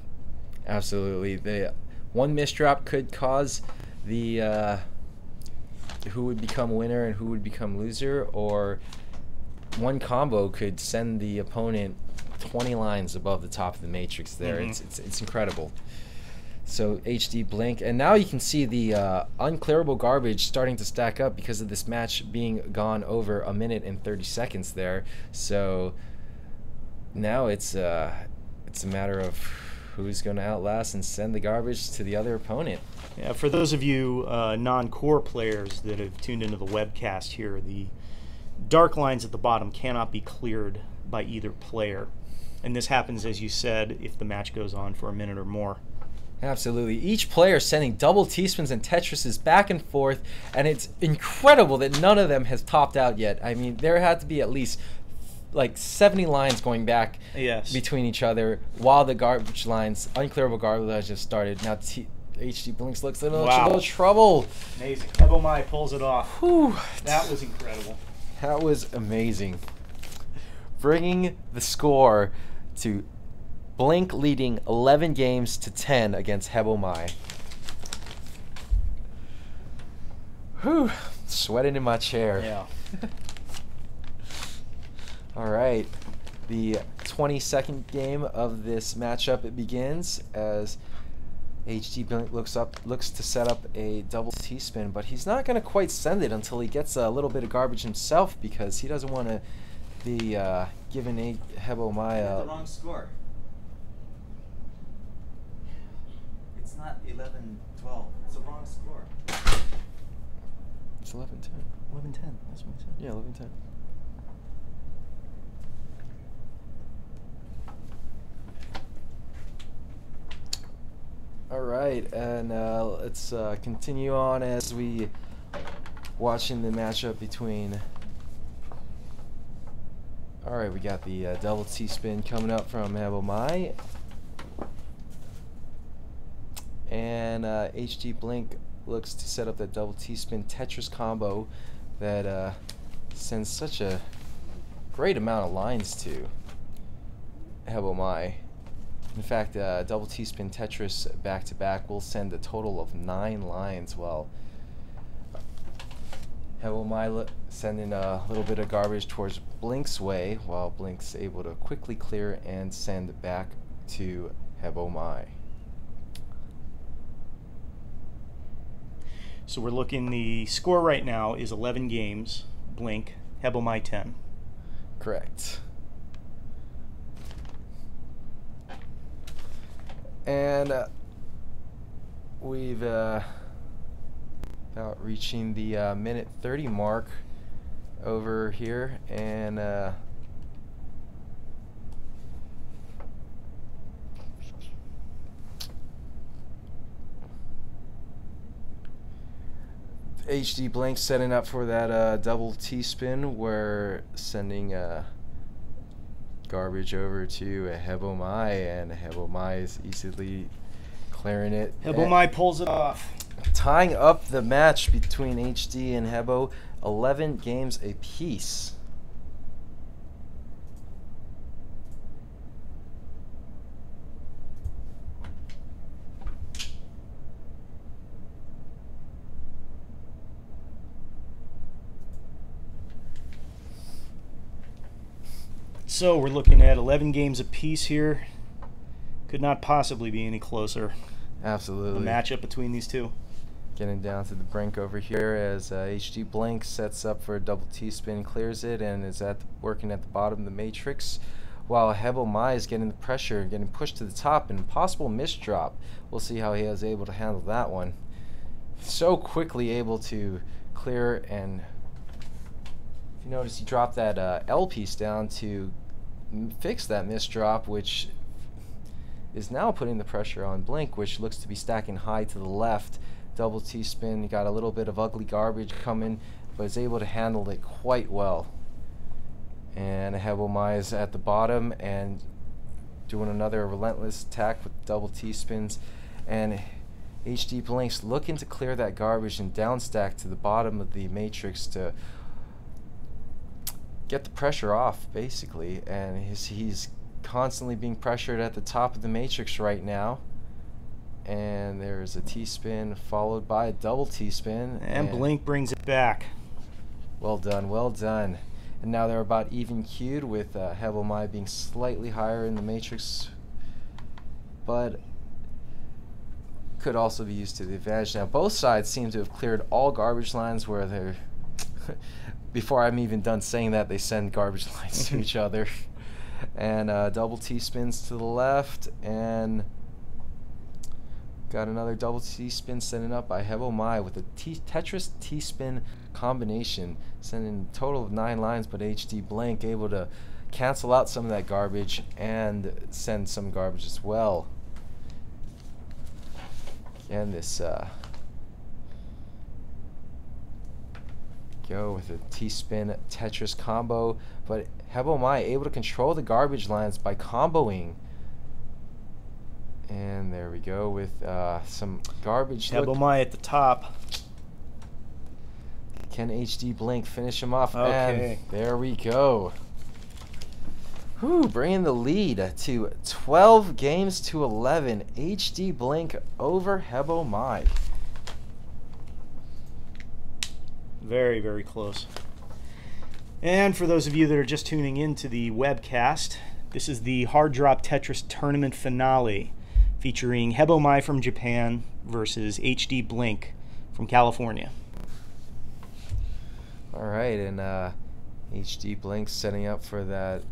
B: Absolutely. The one misdrop could cause the who would become winner and who would become loser, or one combo could send the opponent 20 lines above the top of the matrix there.
A: Mm-hmm.
B: It's incredible. So HD Blink, and now you can see the unclearable garbage starting to stack up because of this match being gone over 1 minute and 30 seconds there. So now it's a matter of who's going to outlast and send the garbage to the other opponent.
A: Yeah, for those of you non-core players that have tuned into the webcast here, the dark lines at the bottom cannot be cleared by either player. And this happens, as you said, if the match goes on for 1 minute or more.
B: Absolutely. Each player sending double T-spins and Tetrises back and forth, and it's incredible that none of them has topped out yet. I mean, there had to be at least like 70 lines going back between each other while the garbage lines, unclearable garbage lines just started. Now HD Blinks looks in a little trouble.
A: Amazing. Hebo Mai pulls it off.
B: Whew.
A: That was incredible.
B: That was amazing. Bringing the score to Blink leading 11 games to 10 against Hebo Mai. Whew. Sweating in my chair.
A: Yeah.
B: All right. The 22nd game of this matchup, it begins as HD Blink looks to set up a double T-spin, but he's not going to quite send it until he gets a little bit of garbage himself, because he doesn't want to be giving Hebo Mai
C: the wrong score. It's not 11-12. It's the wrong score.
B: It's 11-10.
A: 11-10. That's what I said.
B: Yeah, 11-10. All right, and let's continue on as we watching the matchup between. All right, we got the double T-spin coming up from Hebo Mai, and HD Blink looks to set up that double T-spin Tetris combo that sends such a great amount of lines to Hebo Mai. In fact, double T-spin Tetris back-to-back will send a total of 9 lines, while Hebo Mai sending a little bit of garbage towards Blink's way, while Blink's able to quickly clear and send back to Hebo Mai.
A: So we're looking, the score right now is 11 games, Blink, Hebo Mai 10.
B: Correct. And we've about reaching the minute 30 mark over here, and HD Blink setting up for that double T-spin. We're sending garbage over to Hebo Mai, and Hebo Mai is easily clearing it.
A: Hebo Mai pulls it off.
B: Tying up the match between HD and Hebo, 11 games apiece.
A: So we're looking at 11 games apiece here. Could not possibly be any closer.
B: Absolutely.
A: The matchup between these two.
B: Getting down to the brink over here as HD Blink sets up for a double T-spin, clears it, and is working at the bottom of the matrix, while Hebo Mai is getting the pressure, getting pushed to the top, and possible misdrop. We'll see how he is able to handle that one. So quickly able to clear, and if you notice, he dropped that L piece down to fix that misdrop, which is now putting the pressure on Blink, which looks to be stacking high to the left. Double T-spin, got a little bit of ugly garbage coming, but is able to handle it quite well. And Hebomai is at the bottom and doing another relentless attack with double T-spins. And HD Blink's looking to clear that garbage and downstack to the bottom of the matrix to get the pressure off, basically. And he's constantly being pressured at the top of the matrix right now. And there's a T-spin followed by a double T-spin.
A: And Blink brings it back.
B: Well done, well done. And now they're about even queued, with Hebomai being slightly higher in the matrix, but could also be used to the advantage. Now both sides seem to have cleared all garbage lines where they're before I'm even done saying that, they send garbage lines to each other. And double T-spins to the left, and got another double T-spin sending up by Hebomai with a Tetris T-spin combination, sending a total of 9 lines, but HD Blink able to cancel out some of that garbage and send some garbage as well. Again, this go with a T-spin Tetris combo, but Hebomai able to control the garbage lines by comboing. And there we go with some garbage.
A: Hebomai at the top.
B: Can HD Blink finish him off?
A: Okay.
B: And there we go. Whew, bringing the lead to 12 games to 11. HD Blink over Hebomai.
A: Very, very close. And for those of you that are just tuning in to the webcast, this is the Hard Drop Tetris Tournament Finale, featuring Hebomai from Japan versus HD Blink from California.
B: Alright, and HD Blink setting up for that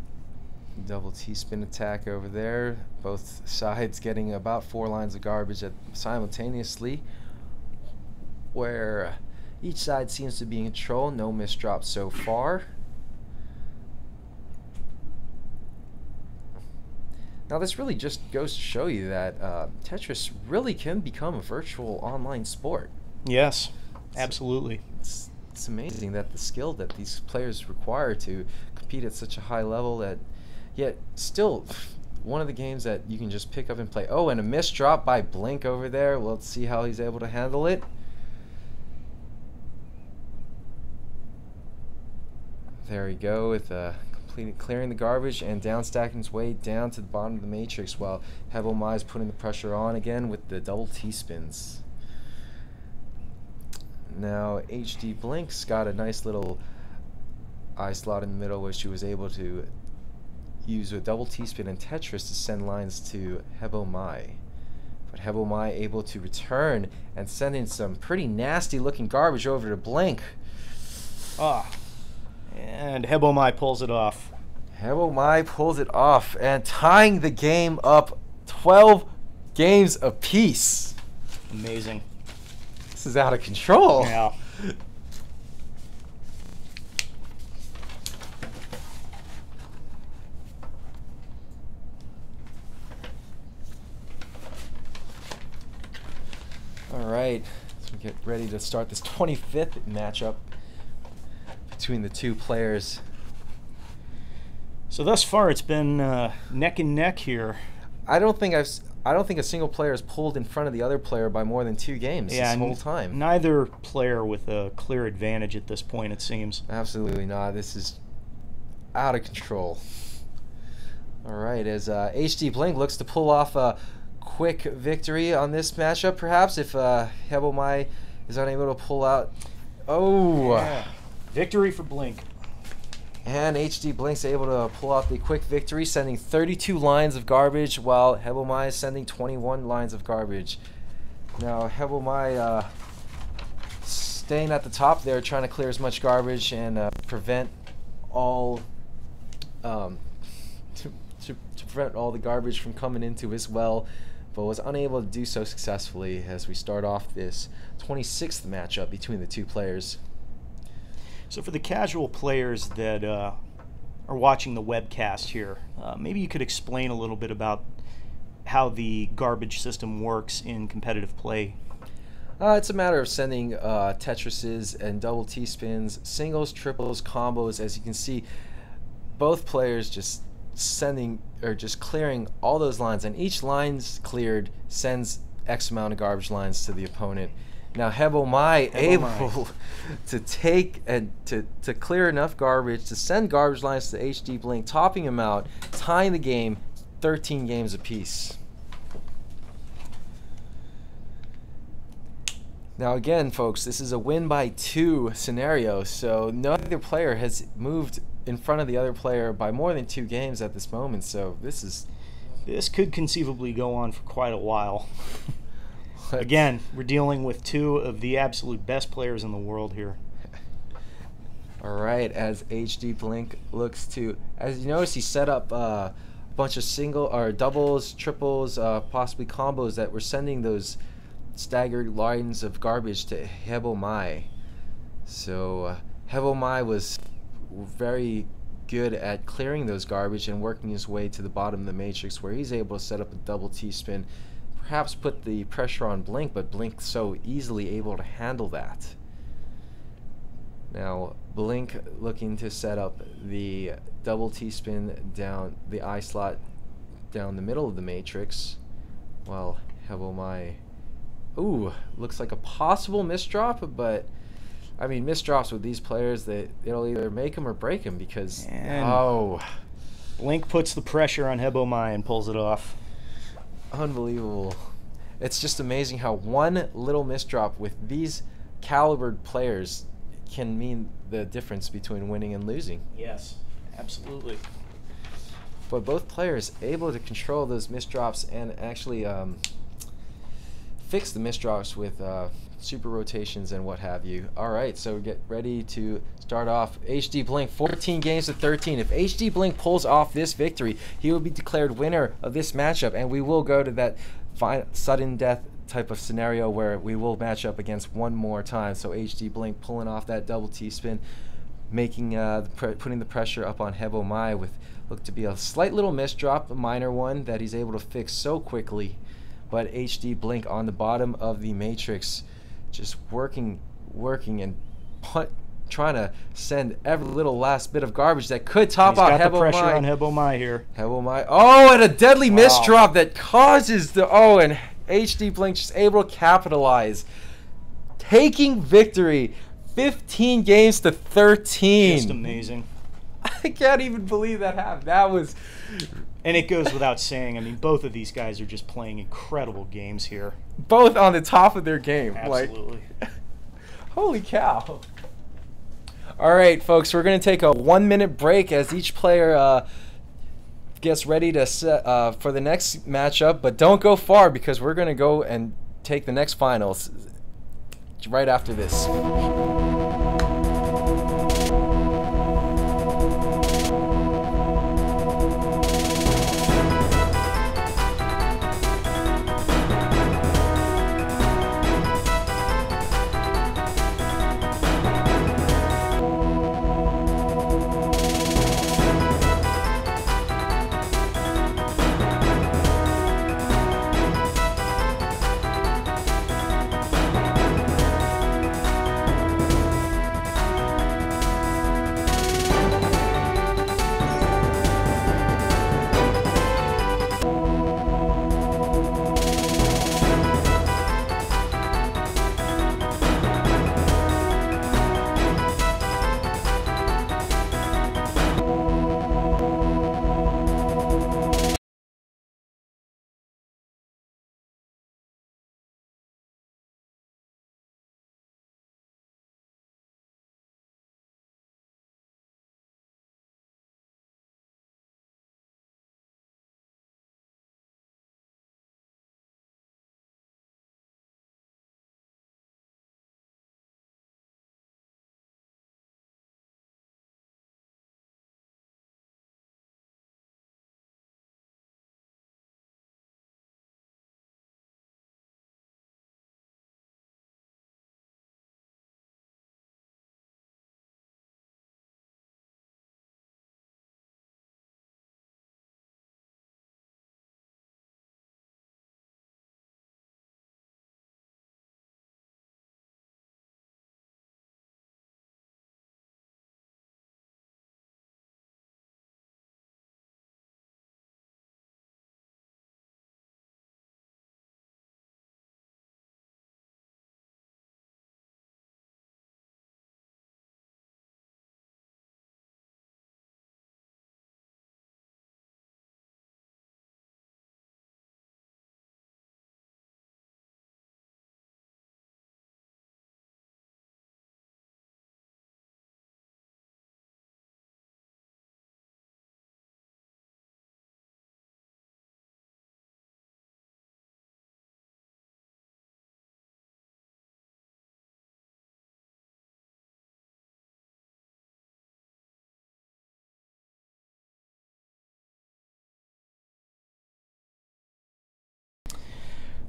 B: double T-spin attack over there. Both sides getting about 4 lines of garbage simultaneously, where each side seems to be in control. No misdrops so far. Now this really just goes to show you that Tetris really can become a virtual online sport.
A: Yes, absolutely.
B: It's amazing that the skill that these players require to compete at such a high level, that yet still one of the games that you can just pick up and play. Oh, and a missed drop by Blink over there. Well, let's see how he's able to handle it. There we go with clearing the garbage and downstacking his way down to the bottom of the matrix, while Hebomai is putting the pressure on again with the double T-spins. Now HD Blink's got a nice little eye slot in the middle, where she was able to use a double T-spin and Tetris to send lines to Hebomai. But Hebomai able to return and send in some pretty nasty looking garbage over to Blink.
A: And Hebomai pulls it off.
B: Hebomai pulls it off and tying the game up 12 games apiece.
A: Amazing.
B: This is out of control.
A: Yeah.
B: All right, so we get ready to start this 25th matchup between the two players.
A: So thus far, it's been neck and neck here.
B: I don't think a single player has pulled in front of the other player by more than 2 games this whole time.
A: Neither player with a clear advantage at this point, it seems.
B: Absolutely not. This is out of control. All right, as HD Blink looks to pull off a quick victory on this matchup, perhaps, if Hebomai is unable to pull out. Oh!
A: Yeah. Victory for Blink.
B: And HD Blink's able to pull off the quick victory, sending 32 lines of garbage, while Hebomai is sending 21 lines of garbage. Now Hebomai staying at the top there, trying to clear as much garbage and prevent all to prevent all the garbage from coming into his well, but was unable to do so successfully as we start off this 26th matchup between the two players.
A: So for the casual players that are watching the webcast here, maybe you could explain a little bit about how the garbage system works in competitive play?
B: It's a matter of sending Tetrises and double T-spins, singles, triples, combos. As you can see, both players just sending or just clearing all those lines, and each line's cleared sends X amount of garbage lines to the opponent. Now Hebomai able to take and to clear enough garbage to send garbage lines to HD Blink, topping him out, tying the game 13 games apiece. Now again, folks, this is a win by 2 scenario, so neither player has moved in front of the other player by more than 2 games at this moment, so this
A: could conceivably go on for quite a while. Again, we're dealing with 2 of the absolute best players in the world here.
B: Alright, as HD Blink looks to, as you notice, he set up a bunch of single or doubles, triples, possibly combos that were sending those staggered lines of garbage to Hebomai. So Hebomai was very good at clearing those garbage and working his way to the bottom of the matrix, where he's able to set up a double T-spin, perhaps put the pressure on Blink, but Blink so easily able to handle that. Now Blink looking to set up the double T-spin down the I slot down the middle of the matrix, while Hebomai, ooh, looks like a possible misdrop, but I mean, misdrops with these players, it'll either make them or break them, because
A: Blink puts the pressure on Hebomai and pulls it off.
B: Unbelievable. It's just amazing how one little misdrop with these calibered players can mean the difference between winning and losing.
A: Yes, absolutely.
B: But both players able to control those misdrops and actually fix the misdrops with super rotations and what have you. Alright, so get ready to start off. HD Blink 14 games to 13. If HD Blink pulls off this victory, he will be declared winner of this matchup, and we will go to that sudden death type of scenario where we will match up against one more time. So HD Blink pulling off that double T-spin, making putting the pressure up on Hebomai with look to be a slight little misdrop, a minor one that he's able to fix so quickly. But HD Blink on the bottom of the matrix, just working and trying to send every little last bit of garbage that could top out Hebomai.
A: He's got the pressure on Hebomai here.
B: Hebomai, oh, and a deadly misdrop that causes the, and HD Blink just able to capitalize, taking victory, 15 games to 13.
A: Just amazing.
B: I can't even believe that happened. That was...
A: And it goes without saying, I mean, both of these guys are just playing incredible games here.
B: Both on the top of their game.
A: Absolutely.
B: Like, holy cow. All right, folks, we're going to take a 1-minute break as each player gets ready to set for the next matchup. But don't go far, because we're going to go and take the next finals right after this.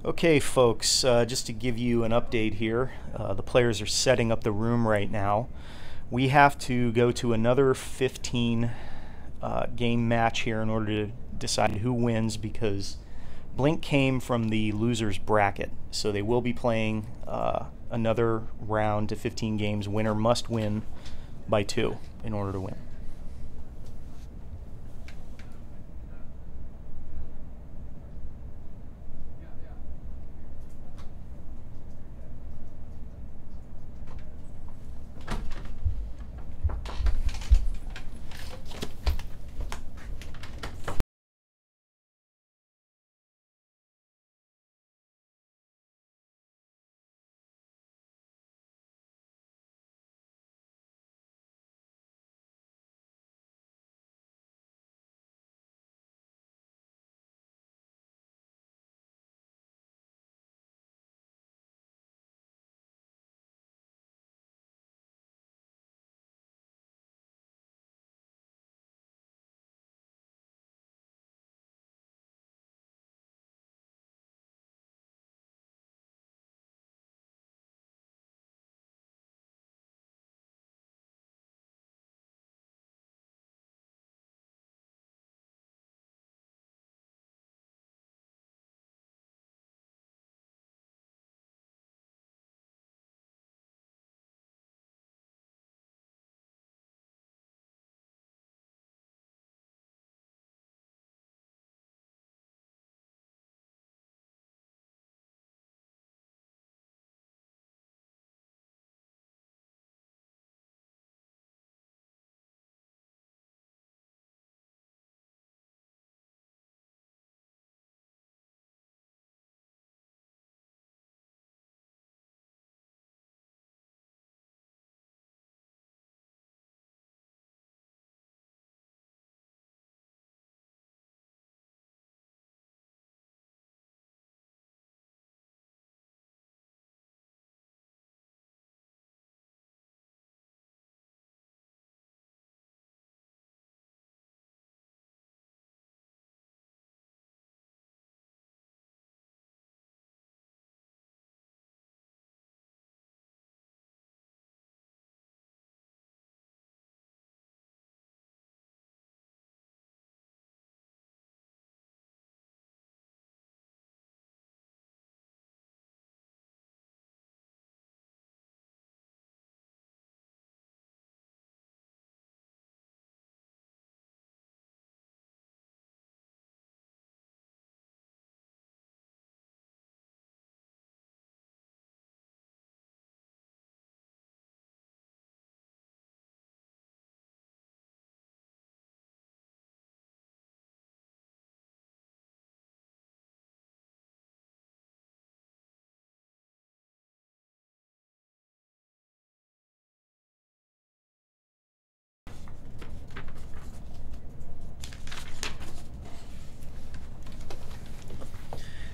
A: Okay, folks, just to give you an update here, the players are setting up the room right now. We have to go to another 15 game match here in order to decide who wins, because Blink came from the losers bracket, so they will be playing another round to 15 games. Winner must win by 2 in order to win.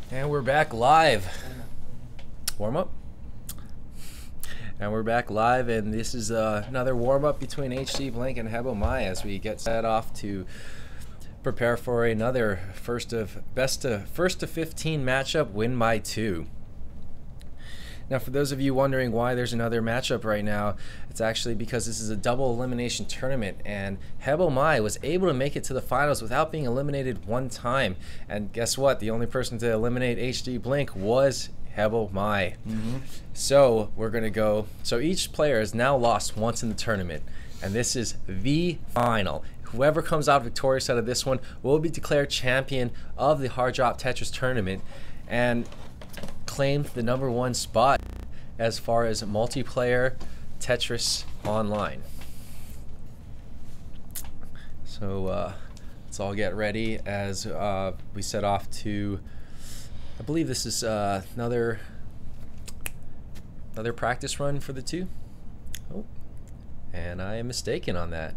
B: And we're back live. Warm up. And we're back live, and this is another warm up between HD Blink and Hebo Mai as we get set off to prepare for another first to 15 matchup, win by 2. Now, for those of you wondering why there's another matchup right now, it's actually because this is a double elimination tournament, and Hebo Mai was able to make it to the finals without being eliminated one time. And guess what? The only person to eliminate HD Blink was Hebo Mai. So we're gonna go. So each player has now lost once in the tournament, and this is the final. Whoever comes out victorious out of this one will be declared champion of the Hard Drop Tetris tournament and claim the #1 spot as far as multiplayer Tetris online. So let's all get ready as we set off to, I believe this is another practice run for the two. Oh, and I am mistaken on that.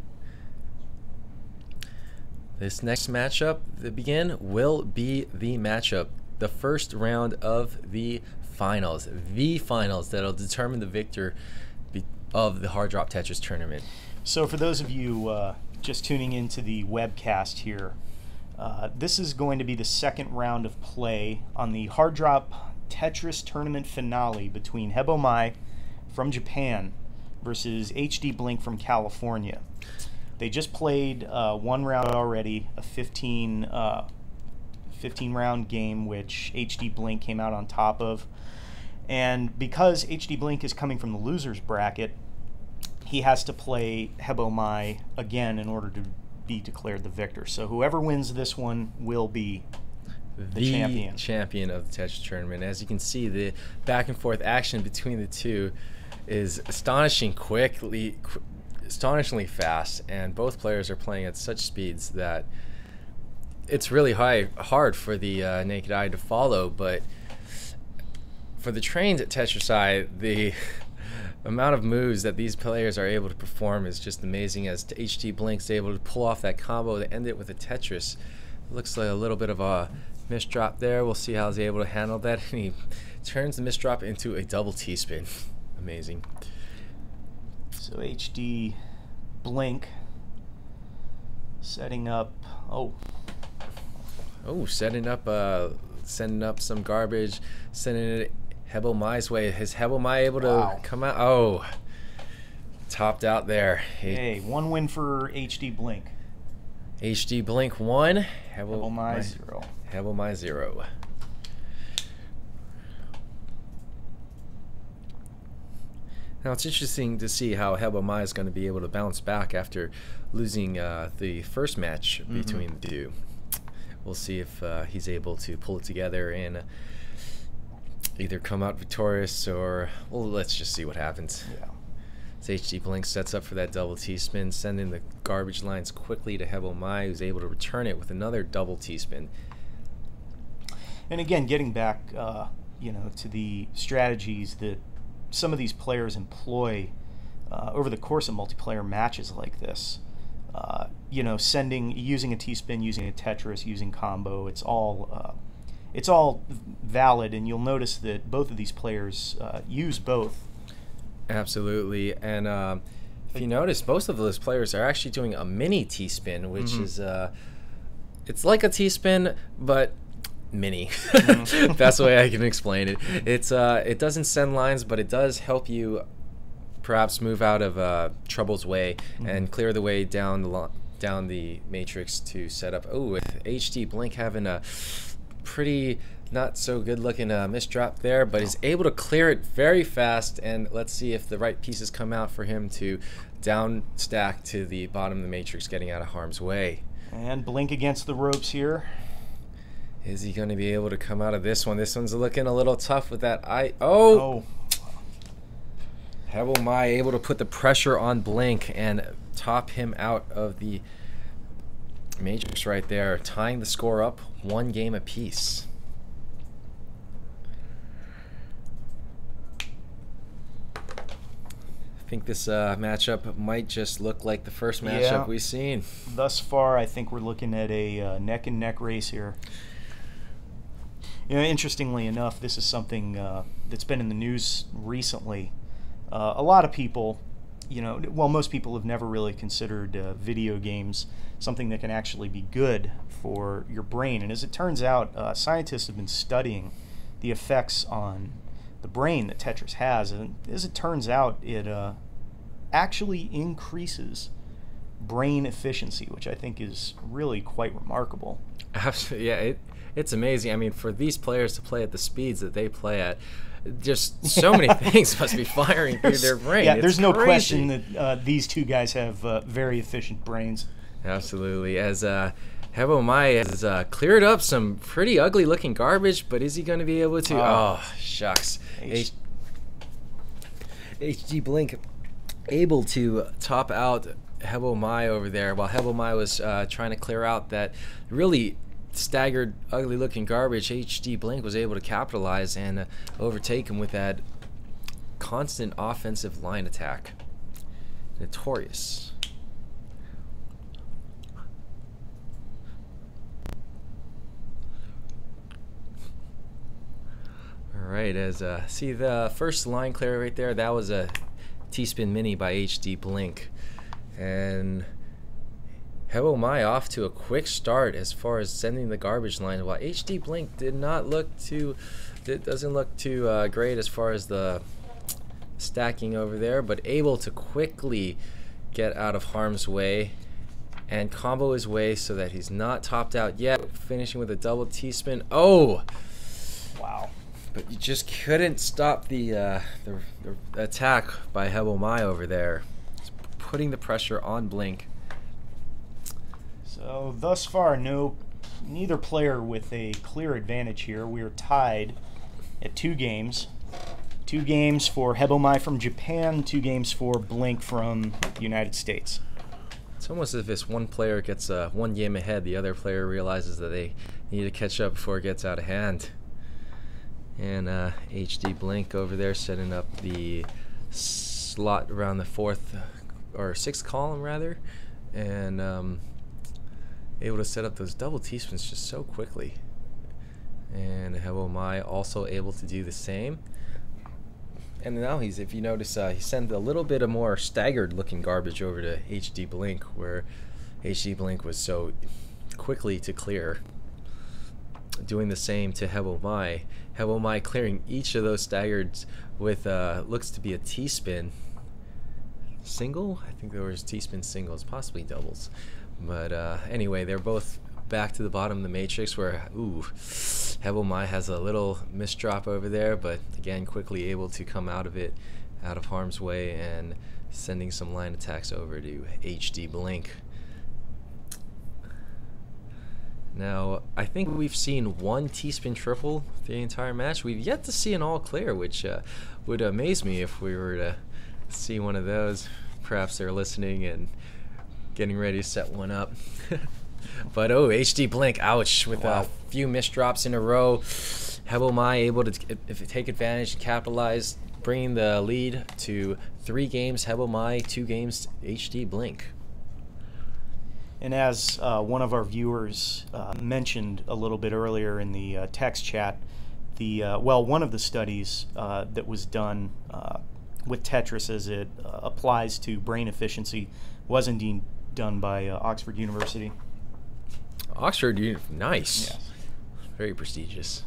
B: This next matchup that begin will be the matchup, the first round of the finals that'll determine the victor of the Hard Drop Tetris tournament.
A: So for those of you just tuning into the webcast here, This is going to be the second round of play on the Hard Drop Tetris Tournament finale between Hebomai from Japan versus HD Blink from California. They just played one round already, a 15 round game, which HD Blink came out on top of. And because HD Blink is coming from the loser's bracket, he has to play Hebomai again in order to be declared the victor. So whoever wins this one will be the champion
B: of the Tetris tournament. As you can see, the back and forth action between the two is astonishingly fast, and both players are playing at such speeds that it's really hard for the naked eye to follow. But for the trained Tetris eye, the amount of moves that these players are able to perform is just amazing, as HD Blink's able to pull off that combo to end it with a Tetris. It looks like a little bit of a misdrop there. We'll see how he's able to handle that, and he turns the misdrop into a double T-spin. Amazing.
A: So HD Blink setting up,
B: setting up some garbage, sending it Hebomai's way. Is Hebomai able to come out? Oh, topped out there.
A: Hey, one win for HD Blink.
B: HD Blink 1,
A: Hebomai 0.
B: Hebomai 0. Now it's interesting to see how Hebomai is going to be able to bounce back after losing the first match between the two. We'll see if he's able to pull it together and either come out victorious, or, well, let's just see what happens.
A: Yeah.
B: So HD Blink sets up for that double T-spin, sending the garbage lines quickly to Hebomai, who's able to return it with another double T-spin.
A: And again, getting back, to the strategies that some of these players employ over the course of multiplayer matches like this. Using a T-spin, using a Tetris, using combo, it's all valid, and you'll notice that both of these players use both.
B: Absolutely, and if you notice, both of those players are actually doing a mini T-spin, which is it's like a T-spin, but mini. That's the way I can explain it. It doesn't send lines, but it does help you perhaps move out of trouble's way and clear the way down the matrix to set up. Oh, with HD Blink having a pretty not so good looking misdrop there, but is able to clear it very fast, and let's see if the right pieces come out for him to down stack to the bottom of the matrix, getting out of harm's way.
A: And Blink against the ropes here.
B: Is he going to be able to come out of this one? This one's looking a little tough with that eye. Oh! Hebomai able to put the pressure on Blink and top him out of the matrix right there, tying the score up 1 game apiece. I think this matchup might just look like the first matchup we've seen.
A: Thus far, I think we're looking at a neck-and-neck race here. Interestingly enough, this is something that's been in the news recently. A lot of people, most people have never really considered video games something that can actually be good for your brain. And as it turns out, scientists have been studying the effects on the brain that Tetris has. And as it turns out, it actually increases brain efficiency, which I think is really quite remarkable.
B: Absolutely, yeah. It's amazing. I mean, for these players to play at the speeds that they play at, just so many things must be firing through their brain.
A: Yeah, there's no question that these two guys have very efficient brains.
B: Absolutely. As Hebomai has cleared up some pretty ugly looking garbage, but is he going to be able to? Oh, shucks. HD Blink able to top out Hebomai over there, while Hebomai was trying to clear out that really staggered, ugly-looking garbage. HD Blink was able to capitalize and overtake him with that constant offensive line attack. Notorious. All right, as see the first line clear right there, that was a T-spin mini by HD Blink, and Hebo Mai off to a quick start as far as sending the garbage line, while HD Blink doesn't look too great as far as the stacking over there, but able to quickly get out of harm's way and combo his way so that he's not topped out yet, finishing with a double T-spin. Oh!
A: Wow.
B: But you just couldn't stop the attack by Hebo Mai over there. It's putting the pressure on Blink.
A: So thus far, neither player with a clear advantage here. We are tied at 2 games. 2 games for Hebo Mai from Japan, 2 games for Blink from the United States.
B: It's almost as if this one player gets 1 game ahead, the other player realizes that they need to catch up before it gets out of hand. And HD Blink over there setting up the slot around the 4th or 6th column rather, and able to set up those double T-spins just so quickly. And Hebo Mai also able to do the same. And now if you notice, he sent a little bit of more staggered looking garbage over to HD Blink, where HD Blink was so quickly to clear. Doing the same to Hebo Mai. Hebo Mai clearing each of those staggered with looks to be a T-spin single. I think there was T-spin singles, possibly doubles. But anyway, they're both back to the bottom of the matrix where, Hebo Mai has a little misdrop over there, but again, quickly able to come out of it, out of harm's way, and sending some line attacks over to HD Blink. Now, I think we've seen 1 T-spin triple the entire match. We've yet to see an all clear, which would amaze me if we were to see one of those. Perhaps they're listening and getting ready to set one up. But HD Blink, ouch, with a few misdrops in a row. Hebo Mai able to take advantage and capitalize, bringing the lead to 3 games Hebo Mai, 2 games HD Blink.
A: And as one of our viewers mentioned a little bit earlier in the text chat, one of the studies that was done with Tetris as it applies to brain efficiency was indeed done by Oxford University.
B: Oxford, nice.
A: Yes.
B: Very prestigious.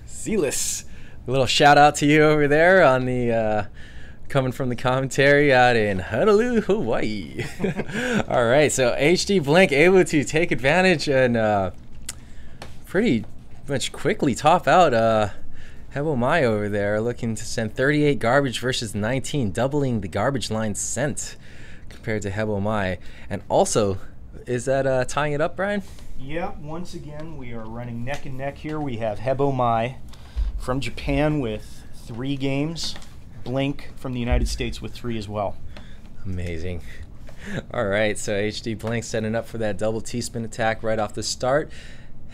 B: Zealous. A little shout out to you over there on the coming from the commentary out in Honolulu, Hawaii. All right, so HD Blink able to take advantage and pretty much quickly top out Hebo Mai over there, looking to send 38 garbage versus 19, doubling the garbage line sent compared to Hebo Mai. And also, is that tying it up, Brian?
A: Yeah, once again, we are running neck and neck here. We have Hebo Mai from Japan with 3 games, Blink from the United States with 3 as well.
B: Amazing. All right, so HD Blink setting up for that double T-spin attack right off the start.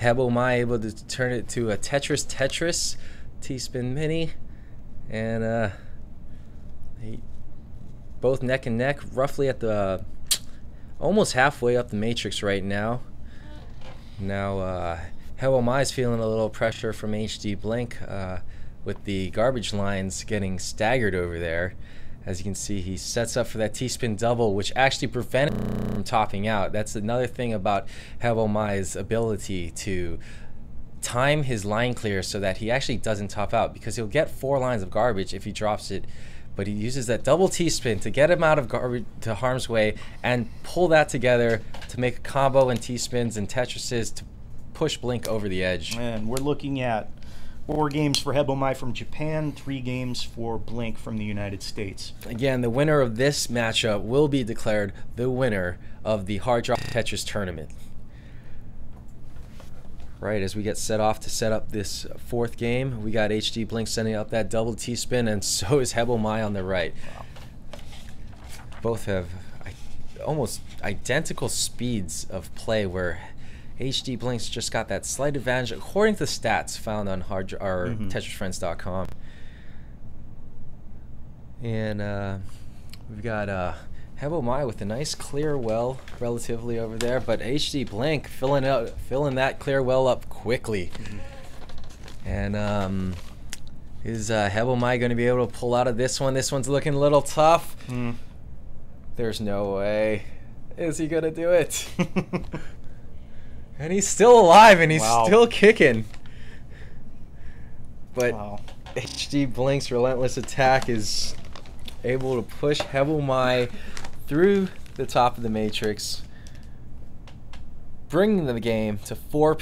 B: Hebo Mai able to turn it to a Tetris T-spin mini, and both neck and neck, roughly at the almost halfway up the matrix right now. Now Hebo Mai is feeling a little pressure from HD Blink with the garbage lines getting staggered over there. As you can see, he sets up for that T-spin double, which actually prevented him from topping out. That's another thing about Hebo Mai's ability to time his line clear so that he actually doesn't top out, because he'll get 4 lines of garbage if he drops it, but he uses that double T-spin to get him out of garbage to harm's way and pull that together to make a combo and T-spins and Tetrises to push Blink over the edge.
A: And we're looking at 4 games for Hebo Mai from Japan, 3 games for Blink from the United States.
B: Again, the winner of this matchup will be declared the winner of the Hard Drop Tetris tournament. Right, as we get set off to set up this 4th game, we got HD Blink sending up that double T-spin, and so is Hebo Mai on the right.
A: Wow.
B: Both have almost identical speeds of play, where HD Blink's just got that slight advantage according to the stats found on TetrisFriends.com. And we've got Hebo Mai with a nice clear well relatively over there, but HD Blink filling that clear well up quickly. And is Hebo Mai going to be able to pull out of this one? This one's looking a little tough. There's no way. Is he going to do it? And he's still alive and he's still kicking. But HD Blink's relentless attack is able to push Hebo Mai through the top of the matrix, bringing the game to 4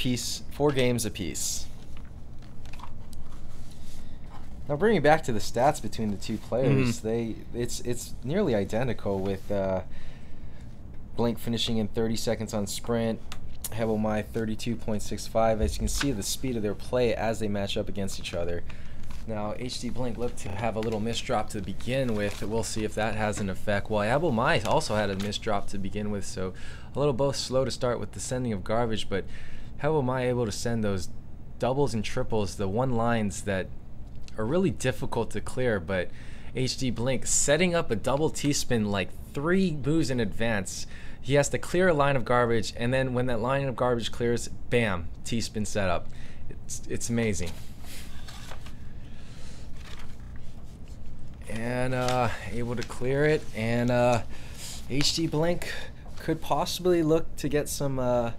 B: games apiece. Now, bringing back to the stats between the two players, it's nearly identical, with Blink finishing in 30 seconds on sprint, Hebo Mai 32.65. As you can see, the speed of their play as they match up against each other. Now, HD Blink looked to have a little misdrop to begin with. We'll see if that has an effect. While Hebo Mai also had a misdrop to begin with, so a little both slow to start with the sending of garbage, but Hebo Mai able to send those doubles and triples, the one lines that are really difficult to clear, but HD Blink setting up a double T-spin like 3 moves in advance. He has to clear a line of garbage, and then when that line of garbage clears, bam, T-spin setup. It's amazing. And able to clear it, and HD Blink could possibly look to get some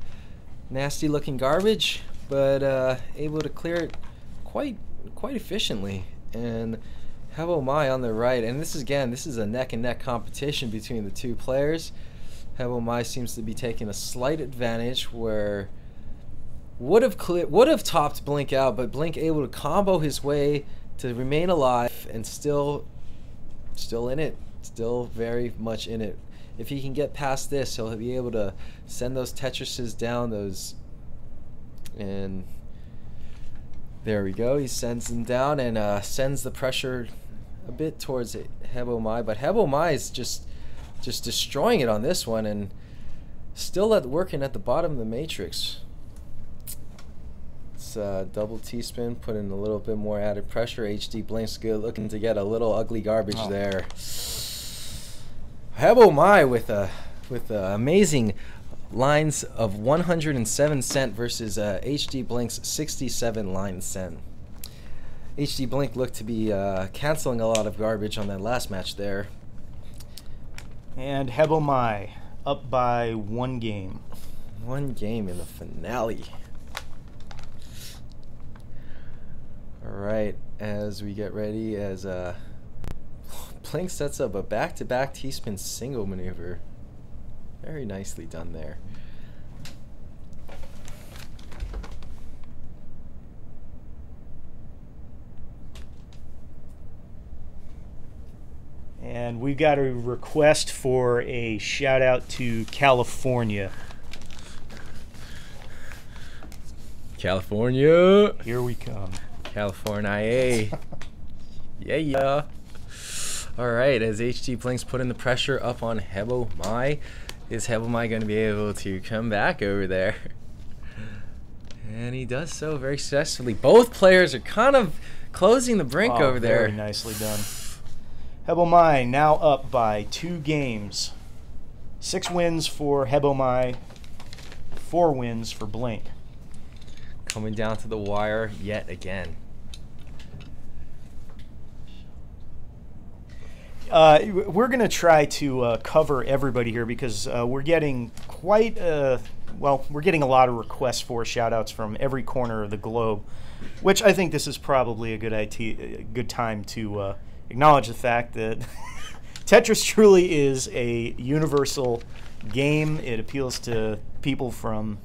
B: nasty looking garbage, but able to clear it quite efficiently. And Hebo Mai on the right, and this is a neck and neck competition between the two players. Hebo Mai seems to be taking a slight advantage, where would have topped Blink out, but Blink able to combo his way to remain alive and still in it, still very much in it. If he can get past this, he'll be able to send those Tetrises down, and there we go. He sends them down and sends the pressure a bit towards Hebo Mai, but Hebo Mai is just destroying it on this one, and still working at the bottom of the matrix. It's double T-spin, put in a little bit more added pressure. HD Blink's good, looking to get a little ugly garbage there. Hebo Mai with amazing lines of 107 cent versus HD Blink's 67 line cent. HD Blink looked to be canceling a lot of garbage on that last match there.
A: And Hebo Mai up by 1 game.
B: 1 game in the finale. Alright, as we get ready, as Blink sets up a back-to-back T-spin single maneuver. Very nicely done there.
A: And we've got a request for a shout out to California.
B: California!
A: Here we come.
B: California. Yeah. Alright, as HD Blink's putting the pressure up on Hebo Mai, is Hebo Mai going to be able to come back over there? And he does so very successfully. Both players are kind of closing the brink over there.
A: Very nicely done. Hebo Mai now up by 2 games. 6 wins for Hebo Mai, 4 wins for Blink.
B: Coming down to the wire yet again.
A: We're going to try to cover everybody here, because we're getting quite we're getting a lot of requests for shout-outs from every corner of the globe, which I think this is probably a good time to acknowledge the fact that Tetris truly is a universal game. It appeals to people from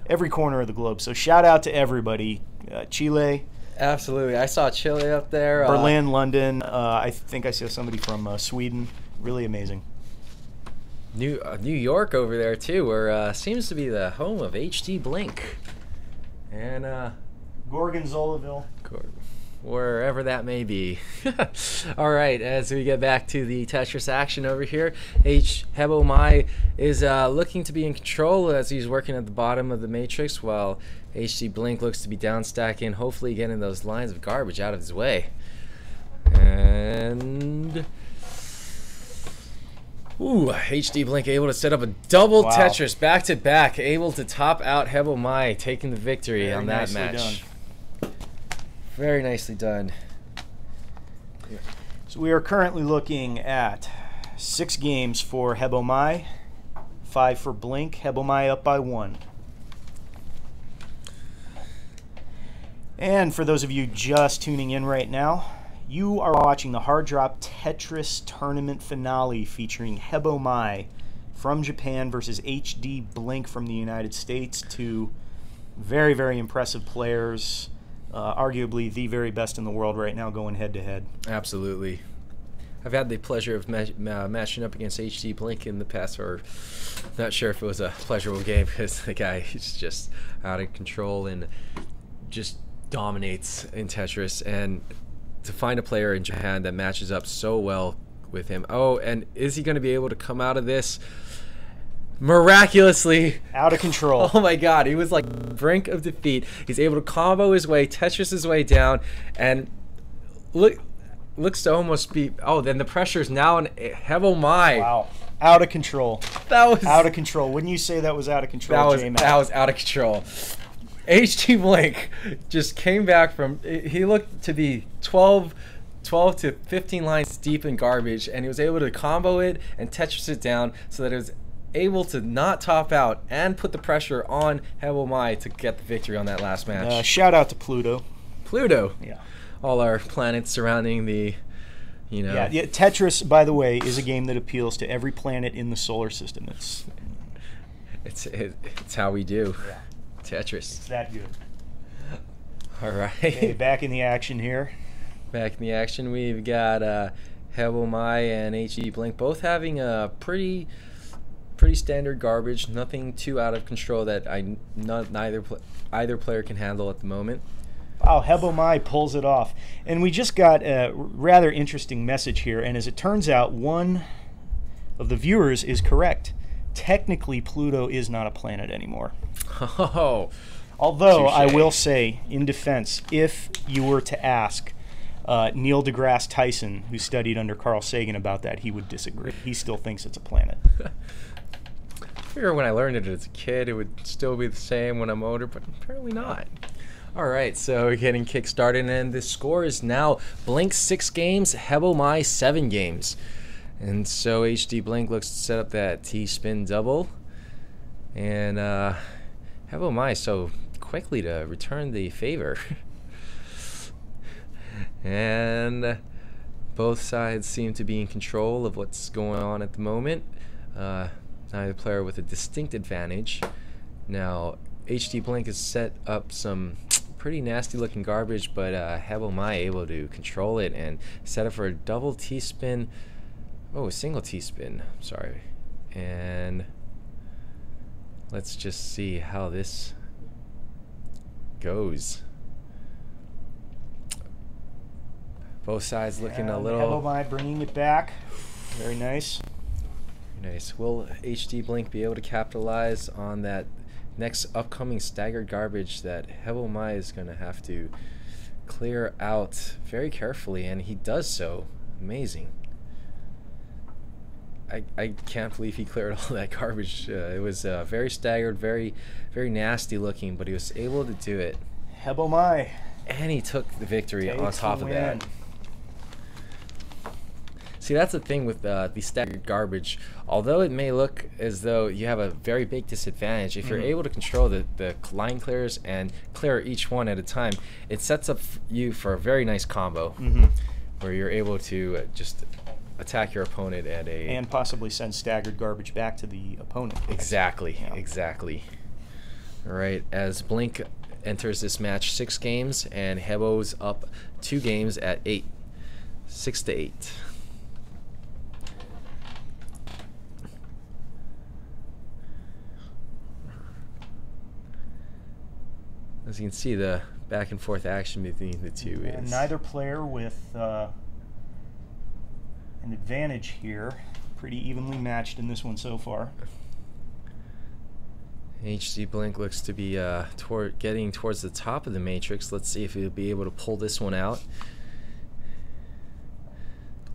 A: every corner of the globe. So shout out to everybody. Chile.
B: Absolutely. I saw Chile up there.
A: Berlin, London. I think I saw somebody from Sweden. Really amazing.
B: New York over there too, where seems to be the home of HD Blink. And
A: Gorgonzolaville.
B: Wherever that may be. All right, as we get back to the Tetris action over here, Hebo Mai is looking to be in control as he's working at the bottom of the matrix, while HD Blink looks to be down stacking, hopefully getting those lines of garbage out of his way. And Ooh, HD Blink able to set up a double
A: Wow.
B: Tetris back to back, able to top out Hebo Mai, taking the victory
A: Very
B: on that
A: nicely
B: match.
A: done.
B: Very nicely done.
A: So we are currently looking at 6 games for Hebo Mai, 5 for Blink. Hebo Mai up by 1. And for those of you just tuning in right now, you are watching the Hard Drop Tetris Tournament Finale featuring Hebo Mai from Japan versus HD Blink from the United States. 2 very, very impressive players. Arguably the very best in the world right now going head-to-head.
B: Absolutely. I've had the pleasure of matching up against HD Blink in the past, or not sure if it was a pleasurable game because the guy is just out of control and just dominates in Tetris. And to find a player in Japan that matches up so well with him. Oh, and is he going to be able to come out of this? Miraculously
A: Out of control.
B: Oh my god, he was like brink of defeat. He's able to combo his way, Tetris his way down, and looks to almost be. Oh, then the pressure is now on Hebo Mai.
A: Wow. Out of control.
B: That was
A: Out of control. Wouldn't you say that was out of control, J-Mac?
B: that was out of control. HD Blink just came back from. He looked to be 12 to 15 lines deep in garbage, and he was able to combo it and Tetris it down so that it was able to not top out and put the pressure on Hebo Mai to get the victory on that last match.
A: Shout out to Pluto.
B: Pluto.
A: Yeah.
B: All our planets surrounding the, you know.
A: Yeah, Tetris, by the way, is a game that appeals to every planet in the solar system.
B: It's how we do.
A: Yeah.
B: Tetris.
A: It's that good.
B: All right.
A: Okay, back in the action here.
B: Back in the action, we've got Hebo Mai and HD Blink both having a pretty standard garbage. Nothing too out of control that either player can handle at the moment.
A: Wow, Hebo Mai pulls it off. And we just got a rather interesting message here, and as it turns out, one of the viewers is correct. Technically, Pluto is not a planet anymore.
B: Oh,
A: Although,
B: touche.
A: I will say, in defense, if you were to ask Neil deGrasse Tyson, who studied under Carl Sagan, about that, he would disagree. He still thinks it's a planet.
B: I figure when I learned it as a kid, it would still be the same when I'm older, but apparently not. All right, so we're getting kick-started, and the score is now Blink 6 games, Hebo Mai 7 games. And so HD Blink looks to set up that T-spin double. And Hebo Mai so quickly to return the favor. And both sides seem to be in control of what's going on at the moment. Neither player with a distinct advantage. Now, HD Blink has set up some pretty nasty looking garbage, but Hebo Mai able to control it and set up for a double T-spin. Oh, a single T-spin. Sorry. And let's just see how this goes. Both sides looking a little.
A: Hebo Mai bringing it back. Very nice.
B: Nice. Will HD Blink be able to capitalize on that next upcoming staggered garbage that Hebo Mai is going to have to clear out very carefully, and he does so. Amazing. I can't believe he cleared all that garbage. It was very staggered, very nasty looking, but he was able to do it.
A: Hebo Mai.
B: And he took the victory on
A: Takes
B: top
A: the
B: of
A: win.
B: that. See, that's the thing with the staggered garbage. Although it may look as though you have a very big disadvantage, if you're able to control the line clears and clear each one at a time, it sets up you for a very nice combo where you're able to just attack your opponent at a...
A: And possibly send staggered garbage back to the opponent.
B: Exactly,
A: Yeah.
B: exactly. All right, as Blink enters this match 6 games, and Hebo's up 2 games at 8. 6-8. As you can see, the back and forth action between the two
A: And
B: is...
A: neither player with an advantage here. Pretty evenly matched in this one so far.
B: HD Blink looks to be getting towards the top of the matrix. Let's see if he'll be able to pull this one out.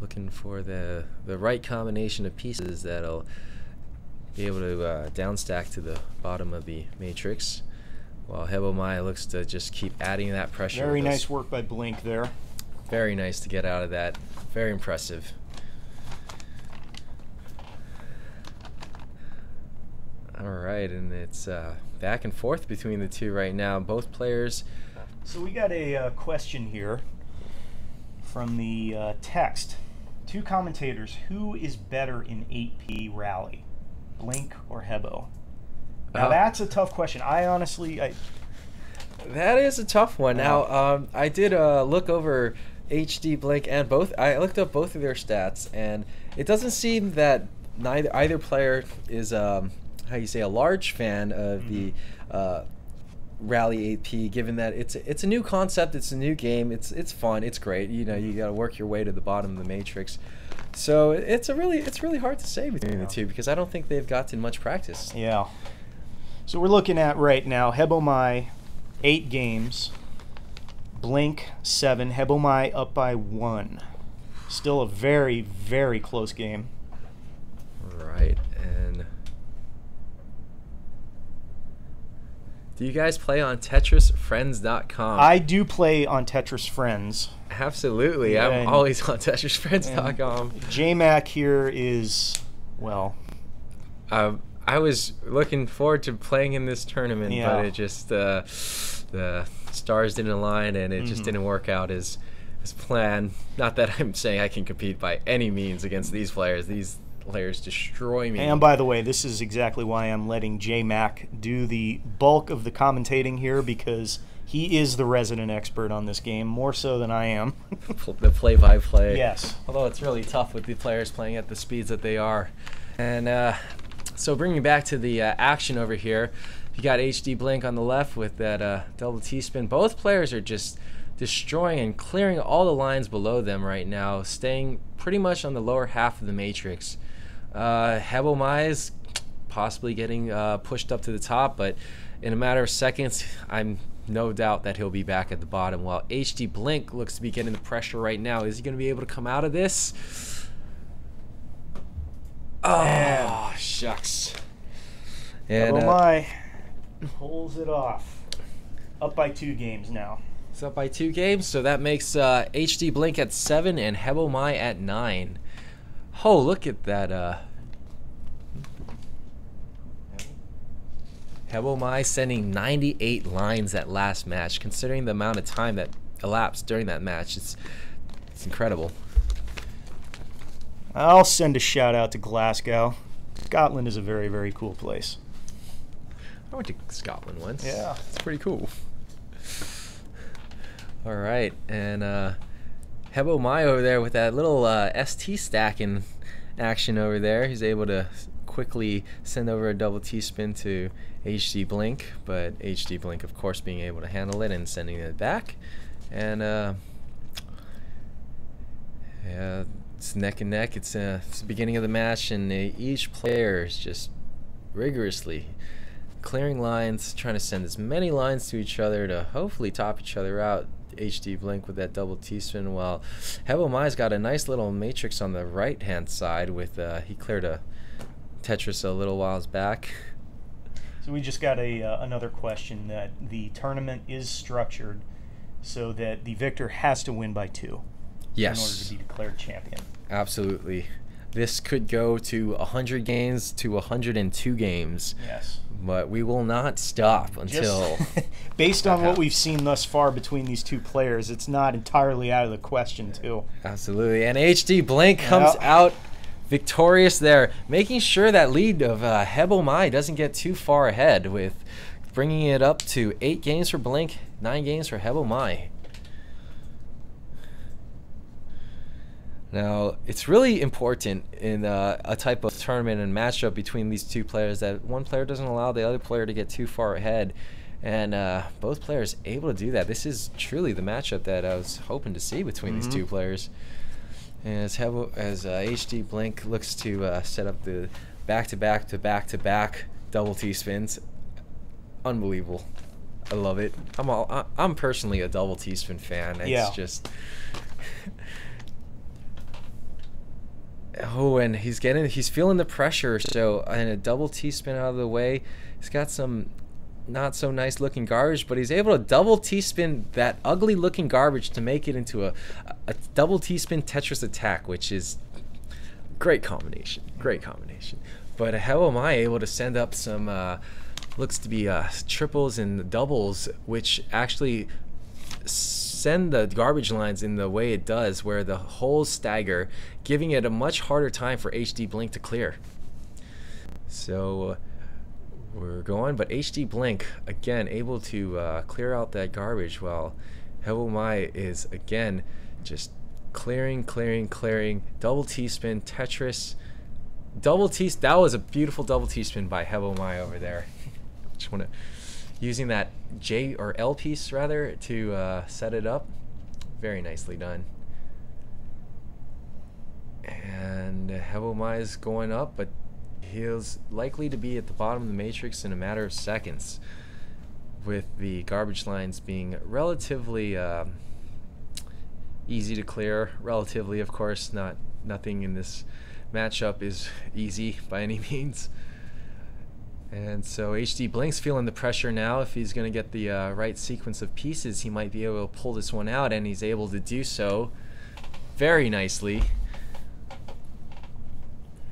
B: looking for the right combination of pieces that'll be able to downstack to the bottom of the matrix, while Hebomai looks to just keep adding that pressure.
A: Very nice work by Blink there.
B: Very nice to get out of that. Very impressive. All right, and it's back and forth between the two right now. Both players.
A: So we got a question here from the text. Two commentators, who is better in 8P Rally, Blink or Hebo? Now that's a tough question. I honestly...
B: That is a tough one. Now, I did look over HD Blink and both. I looked up both of their stats, and it doesn't seem that either player is how you say, a large fan of the Rally 8P, given that it's a new concept, it's a new game, it's fun, it's great. You know, you got to work your way to the bottom of the matrix. So it's really hard to say between the two, because I don't think they've gotten much practice.
A: Yeah. So we're looking at right now Hebomai 8 games, Blink 7, Hebomai up by 1. Still a very, very close game.
B: Right. And do you guys play on TetrisFriends.com?
A: I do play on Tetris Friends.
B: Absolutely.
A: Yeah,
B: I'm always on TetrisFriends.com.
A: JMac here is, well...
B: I was looking forward to playing in this tournament, but it just, the stars didn't align, and it just didn't work out as planned. Not that I'm saying I can compete by any means against these players. These players destroy me.
A: And by the way, this is exactly why I'm letting JMac do the bulk of the commentating here, because he is the resident expert on this game, more so than I am.
B: The play-by-play.
A: Yes.
B: Although it's really tough with the players playing at the speeds that they are. And so bringing back to the action over here, you got HD Blink on the left with that double T-spin. Both players are just destroying and clearing all the lines below them right now, staying pretty much on the lower half of the matrix. Hebomai is possibly getting pushed up to the top, but in a matter of seconds, I'm no doubt that he'll be back at the bottom, while HD Blink looks to be getting the pressure right now. Is he going to be able to come out of this? Oh, shucks. And
A: Hebomai pulls it off. Up by 2 games now.
B: It's up by 2 games, so that makes HD Blink at 7 and Hebomai at 9. Oh, look at that. Hebomai sending 98 lines that last match. Considering the amount of time that elapsed during that match, it's incredible.
A: I'll send a shout out to Glasgow. Scotland is a very, very cool place.
B: I went to Scotland once.
A: Yeah.
B: It's pretty cool. All right, and Hebomai over there with that little ST stacking action over there. He's able to quickly send over a double T-spin to HD Blink, but HD Blink, of course, being able to handle it and sending it back. And yeah, it's neck and neck. It's the beginning of the match, and each player is just rigorously clearing lines, trying to send as many lines to each other to hopefully top each other out. HD Blink with that double T-spin, while Hebomai's got a nice little matrix on the right-hand side with he cleared a Tetris a little whiles back.
A: So we just got another question that the tournament is structured so that the victor has to win by 2 in order to be declared champion.
B: Absolutely. This could go to 100 games to 102 games.
A: Yes.
B: But we will not stop until...
A: Based on what we've seen thus far between these two players, it's not entirely out of the question, too.
B: Absolutely. And HD Blink comes out victorious there, making sure that lead of Hebomai doesn't get too far ahead, with bringing it up to 8 games for Blink, 9 games for Hebomai. Now, it's really important in a type of tournament and matchup between these two players that one player doesn't allow the other player to get too far ahead. And both players able to do that. This is truly the matchup that I was hoping to see between these two players. And as HD Blink looks to set up the back-to-back to back-to-back double T-spins. Unbelievable. I love it. I'm personally a double T-spin fan. It's just... Oh, and he's feeling the pressure. So, and a double T-spin out of the way. He's got some not so nice looking garbage, but he's able to double T-spin that ugly looking garbage to make it into a double T-spin Tetris attack, which is great combination. Great combination. But how am I able to send up some looks to be triples and doubles, which actually send the garbage lines in the way it does, where the holes stagger, giving it a much harder time for HD Blink to clear. So we're going, but HD Blink again able to clear out that garbage, while How Am I is again just clearing. Double T-spin Tetris, double T. That was a beautiful double T-spin by How Am I over there. Just want to using that J or L piece rather to set it up. Very nicely done. And How Am I is going up, but he's likely to be at the bottom of the matrix in a matter of seconds, with the garbage lines being relatively easy to clear. Relatively, of course, nothing in this matchup is easy by any means. And so HD Blink's feeling the pressure now. If he's going to get the right sequence of pieces, he might be able to pull this one out, and he's able to do so very nicely.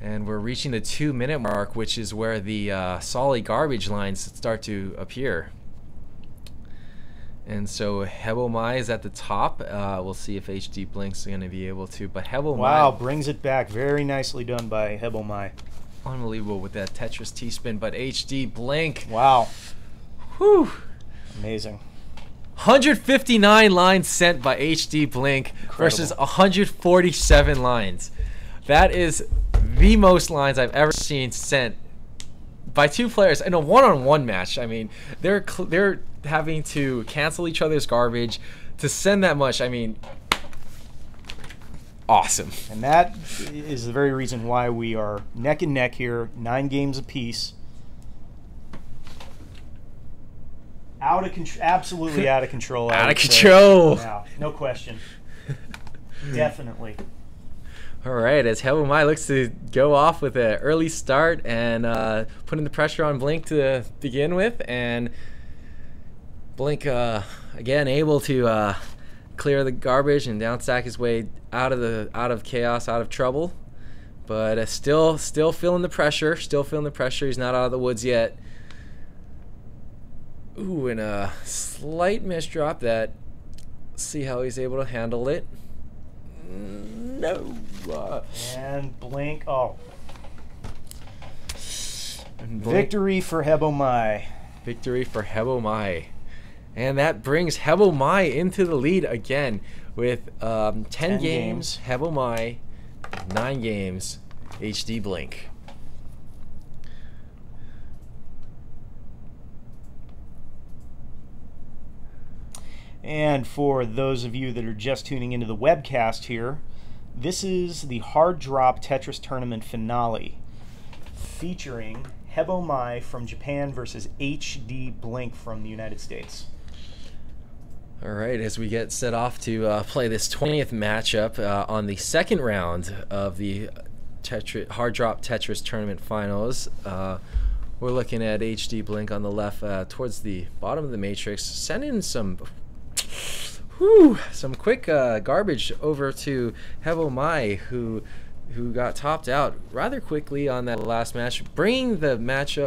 B: And we're reaching the 2-minute mark, which is where the solid garbage lines start to appear. And so How Am I is at the top. We'll see if HD Blink's going to be able to. But How Am I,
A: wow, brings it back. Very nicely done by How Am I.
B: Unbelievable with that Tetris T-spin, but HD Blink.
A: Wow.
B: Whew.
A: Amazing.
B: 159 lines sent by HD Blink versus 147 lines. That is the most lines I've ever seen sent by two players in a one-on-one match. I mean, they're having to cancel each other's garbage to send that much. I mean, awesome.
A: And that is the very reason why we are neck and neck here, 9 games apiece. Absolutely out of control.
B: Out of control.
A: Yeah, no question. Definitely.
B: All right, as How Am I looks to go off with an early start and putting the pressure on Blink to begin with, and Blink again able to clear the garbage and downstack his way out of chaos, out of trouble, but still feeling the pressure. He's not out of the woods yet. Ooh, and a slight miss drop that. See how he's able to handle it. No.
A: And Blink. Oh.
B: And
A: Victory for How Am I.
B: Victory for How Am I. And that brings How Am I into the lead again with 10 games. How Am I, 9 games. HD Blink.
A: And for those of you that are just tuning into the webcast here, this is the Hard Drop Tetris Tournament finale, featuring How Am I from Japan versus HD Blink from the United States.
B: All right, as we get set off to play this 20th matchup on the second round of the Hard Drop Tetris Tournament Finals, we're looking at HD Blink on the left towards the bottom of the matrix, sending some quick garbage over to How Am I, who got topped out rather quickly on that last match, bringing the match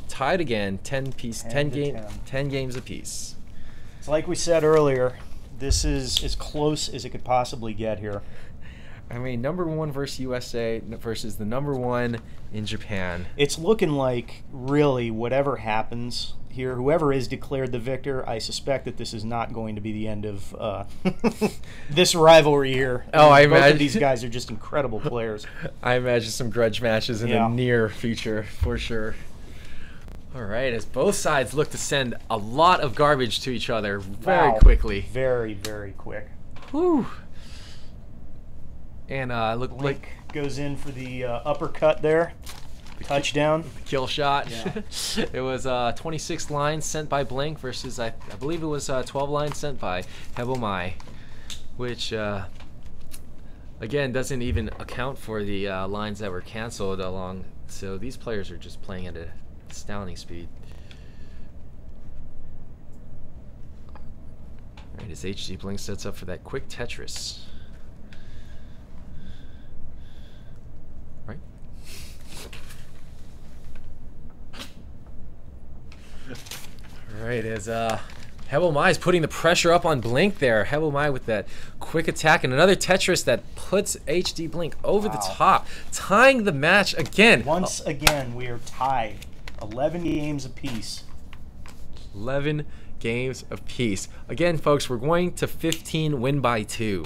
B: tied again, 10 games apiece.
A: It's like we said earlier, this is as close as it could possibly get here.
B: I mean, #1 versus USA versus the #1 in Japan.
A: It's looking like, really, whatever happens here, whoever is declared the victor, I suspect that this is not going to be the end of this rivalry here.
B: Oh, I
A: Both
B: imagine
A: of these guys are just incredible players.
B: I imagine some grudge matches in the near future, for sure. All right, as both sides look to send a lot of garbage to each other very quickly.
A: Very, very quick.
B: Whew. And look
A: Blink goes in for the uppercut there. Touchdown.
B: Kill shot.
A: Yeah.
B: It was 26 lines sent by Blink versus I believe it was 12 lines sent by How Am I, which Again, doesn't even account for the lines that were canceled along. So these players are just playing at an astounding speed. All right, as HD Blink sets up for that quick Tetris. Right. All right, as Hebel Mai is putting the pressure up on Blink there. Hebel Mai with that quick attack and another Tetris that puts HD Blink over the top, tying the match again.
A: Once again, we are tied. 11 games apiece.
B: 11 games apiece. Again, folks, we're going to 15, win by 2.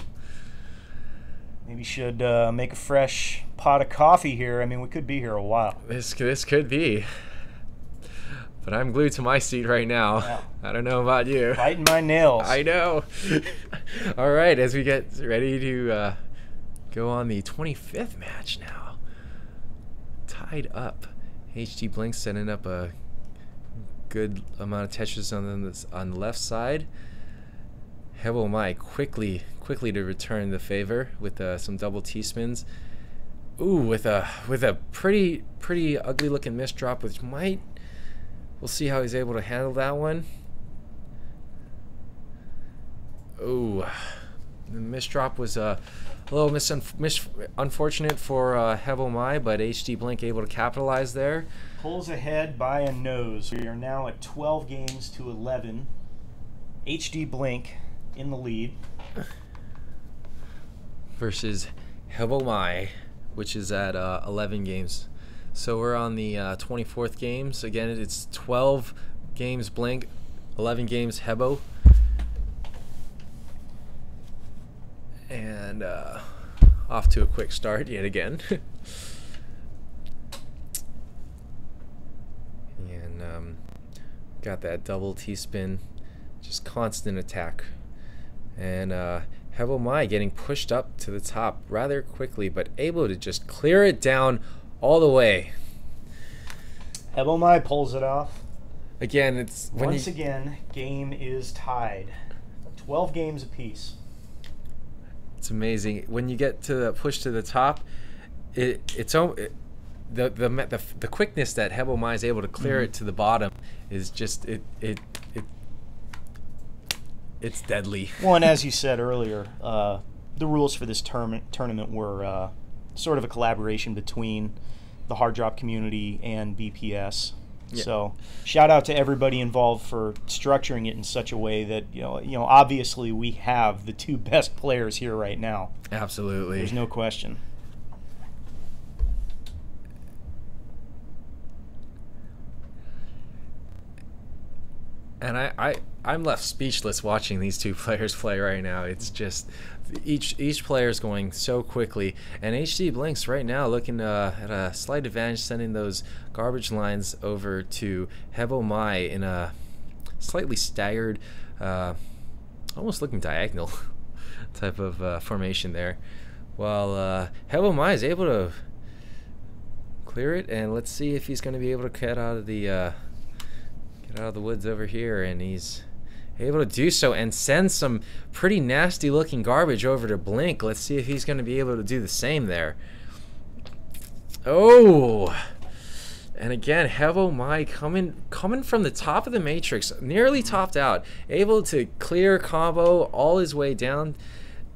A: Maybe should make a fresh pot of coffee here. I mean, we could be here a while.
B: This could be. But I'm glued to my seat right now.
A: Yeah.
B: I don't know about you.
A: Biting my nails.
B: I know. All right, as we get ready to go on the 25th match now. Tied up. HD Blink setting up a good amount of Tetris on the left side. Hebel Mai quickly to return the favor with some double T-spins. Ooh, with a pretty ugly looking miss drop, which might. We'll see how he's able to handle that one. Ooh, the miss drop was a little unfortunate for Hebel Mai, but HD Blink able to capitalize there.
A: Pulls ahead by a nose. We are now at 12 games to 11. HD Blink in the lead.
B: Versus Hebel Mai, which is at 11 games. So we're on the 24th games. Again, it's 12 games Blink, 11 games Hebo. And off to a quick start yet again. And got that double T-spin, just constant attack. And Hebel Mai getting pushed up to the top rather quickly, but able to just clear it down all the way.
A: Hebel Mai pulls it off.
B: Again, it's
A: once again, game is tied. 12 games apiece.
B: It's amazing when you get to the push to the top. The quickness that Hebel Mai is able to clear it to the bottom is just it's deadly.
A: Well, and as you said earlier, the rules for this tournament were sort of a collaboration between the hard drop community and BPS. Yeah. So shout out to everybody involved for structuring it in such a way that obviously we have the two best players here right now.
B: Absolutely,
A: there's no question.
B: And I'm left speechless watching these two players play right now. It's just each player is going so quickly, and HD Blink's right now looking at a slight advantage, sending those garbage lines over to Hebel Mai in a slightly staggered, almost looking diagonal type of formation there, while Hebel Mai is able to clear it. And let's see if he's going to be able to get out of the woods over here, and he's able to do so and send some pretty nasty looking garbage over to Blink. Let's see if he's going to be able to do the same there. Oh, and again, Hebel Mai coming from the top of the matrix, nearly topped out, able to clear combo all his way down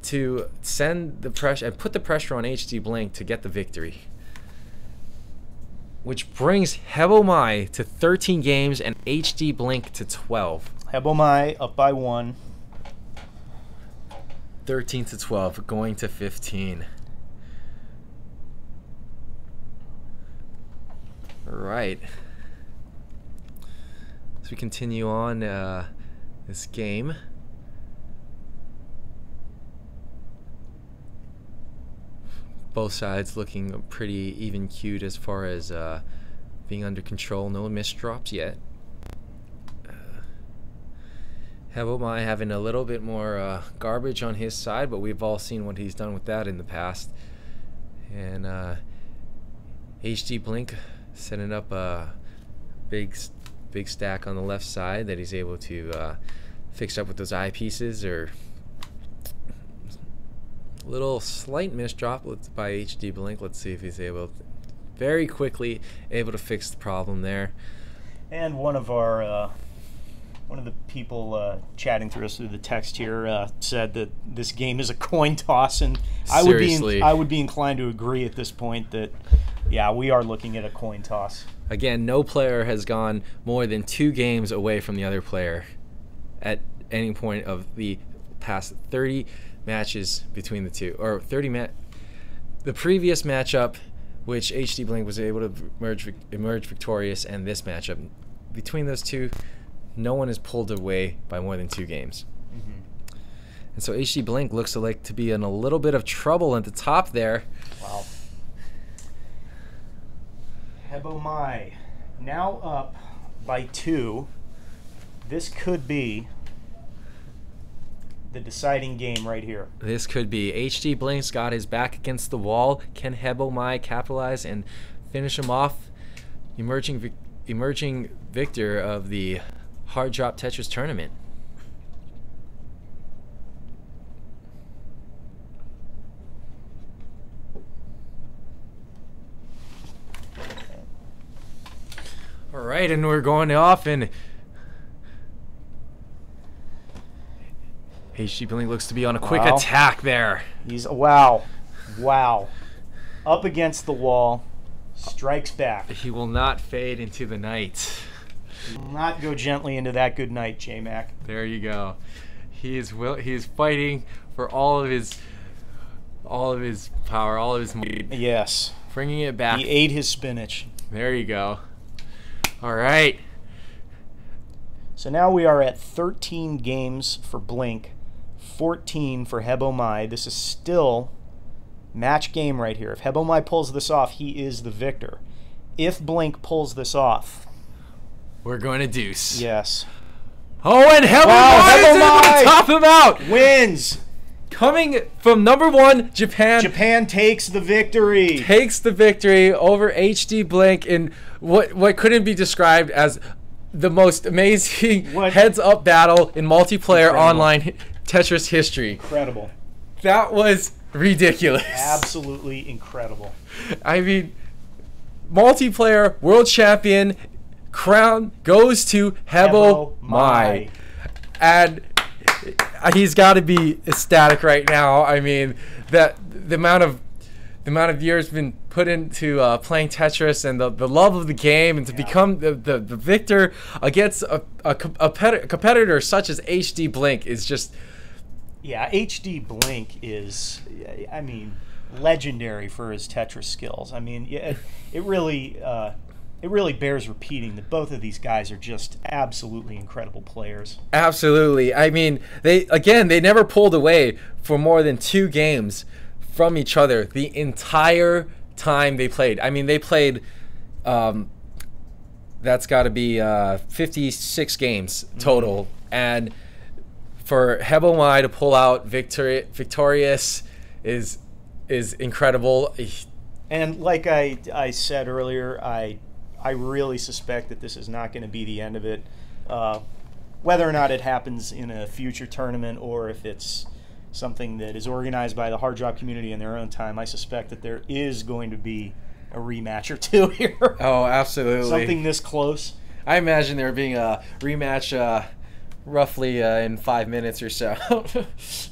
B: to send the pressure and put the pressure on HD Blink to get the victory, which brings Hebel Mai to 13 games and HD Blink to 12.
A: Hebel Mai up by 1.
B: 13 to 12, going to 15. All right. As we continue on this game, both sides looking pretty even queued as far as being under control. No missed drops yet. Hebel Mai having a little bit more garbage on his side, but we've all seen what he's done with that in the past. And HD Blink setting up a big stack on the left side that he's able to fix up with those eyepieces or
D: Little slight misdrop by HD Blink. Let's see if he's very quickly able to fix the problem there.
A: And one of the people chatting through us through the text here said that this game is a coin toss, and I would be inclined to agree at this point that, yeah, we are looking at a coin toss.
D: Again, no player has gone more than 2 games away from the other player at any point of the past 30 matches between the two, or the previous matchup, which HD Blink was able to emerge victorious, and this matchup. Between those two, no one is pulled away by more than 2 games.
A: Mm-hmm.
D: And so HD Blink looks like to be in a little bit of trouble at the top there.
A: Wow. Hebo Mai now up by 2. This could be the deciding game right here.
D: This could be. HD Blink's got his back against the wall. Can Hebo Mai capitalize and finish him off? Emerging victor of the Hard Drop Tetris tournament. All right, and we're going off, and HD Blink looks to be on a quick attack there.
A: He's wow. Up against the wall, strikes back.
D: He will not fade into the night.
A: He will not go gently into that good night, J-Mac.
D: There you go. He is fighting for all of his power, all of his might.
A: Yes.
D: Bringing it back.
A: He ate his spinach.
D: There you go. All right.
A: So now we are at 13 games for Blink, 14 for Hebo Mai. This is still match game right here. If Hebo Mai pulls this off, he is the victor. If Blink pulls this off,
D: we're going to deuce.
A: Yes.
D: Oh, and Hebo Mai is able to top him out.
A: Wins.
D: Coming from #1, Japan.
A: Japan takes the victory.
D: Takes the victory over HD Blink in what couldn't be described as the most amazing heads-up battle in multiplayer online Tetris history.
A: Incredible.
D: That was ridiculous.
A: Absolutely incredible.
D: I mean, multiplayer world champion crown goes to Hebo Mai. And he's got to be ecstatic right now. I mean, that the amount of years been put into playing Tetris, and the love of the game, and to become the victor against a competitor such as HD Blink is just...
A: Yeah, HD Blink is, I mean, legendary for his Tetris skills. I mean, it really bears repeating that both of these guys are just absolutely incredible players.
D: Absolutely. I mean, they never pulled away for more than 2 games from each other the entire time they played. I mean, they played, that's got to be 56 games total. Mm-hmm. And for Hebo Mai to pull out victorious is incredible.
A: And like I said earlier, I really suspect that this is not going to be the end of it. Whether or not it happens in a future tournament, or if it's something that is organized by the Hard Drop community in their own time, I suspect that there is going to be a rematch or 2 here.
D: Oh, absolutely.
A: Something this close.
D: I imagine there being a rematch roughly in 5 minutes or so.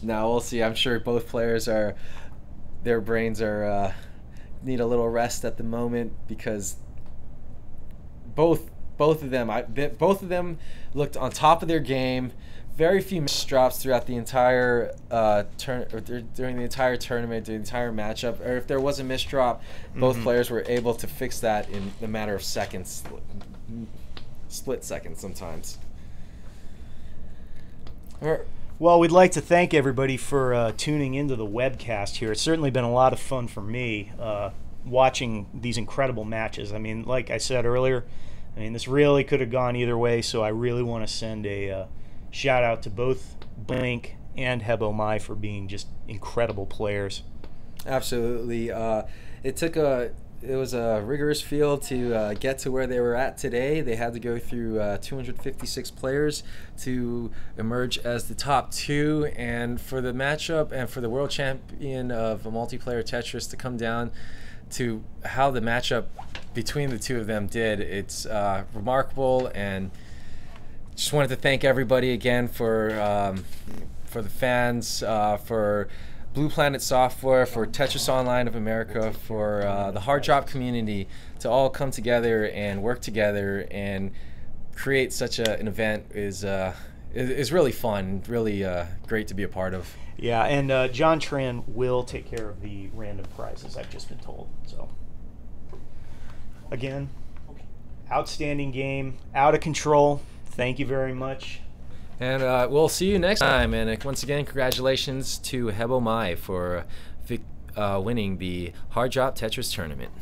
D: No, we'll see. I'm sure both players their brains need a little rest at the moment, because both of them looked on top of their game. Very few misdrops throughout the entire during the entire tournament, the entire matchup. Or if there was a misdrop, both players were able to fix that in a matter of seconds, split seconds sometimes.
A: Well, we'd like to thank everybody for tuning into the webcast here. It's certainly been a lot of fun for me watching these incredible matches. I mean, like I said earlier, I mean, this really could have gone either way, so I really want to send a shout out to both Blink and Hebo Mai for being just incredible players.
D: Absolutely. It it was a rigorous field to get to where they were at today. They had to go through 256 players to emerge as the top 2, and for the matchup and for the world champion of a multiplayer Tetris to come down to how the matchup between the two of them did, it's remarkable. And just wanted to thank everybody again for the fans, for Blue Planet Software, for Tetris Online of America, for the Hard Drop community to all come together and work together and create such an event is really fun, really great to be a part of.
A: Yeah, and John Tran will take care of the random prizes, I've just been told. So, again, outstanding game, out of control. Thank you very much.
D: And we'll see you next time. And once again, congratulations to Hebo Mai for winning the Hard Drop Tetris tournament.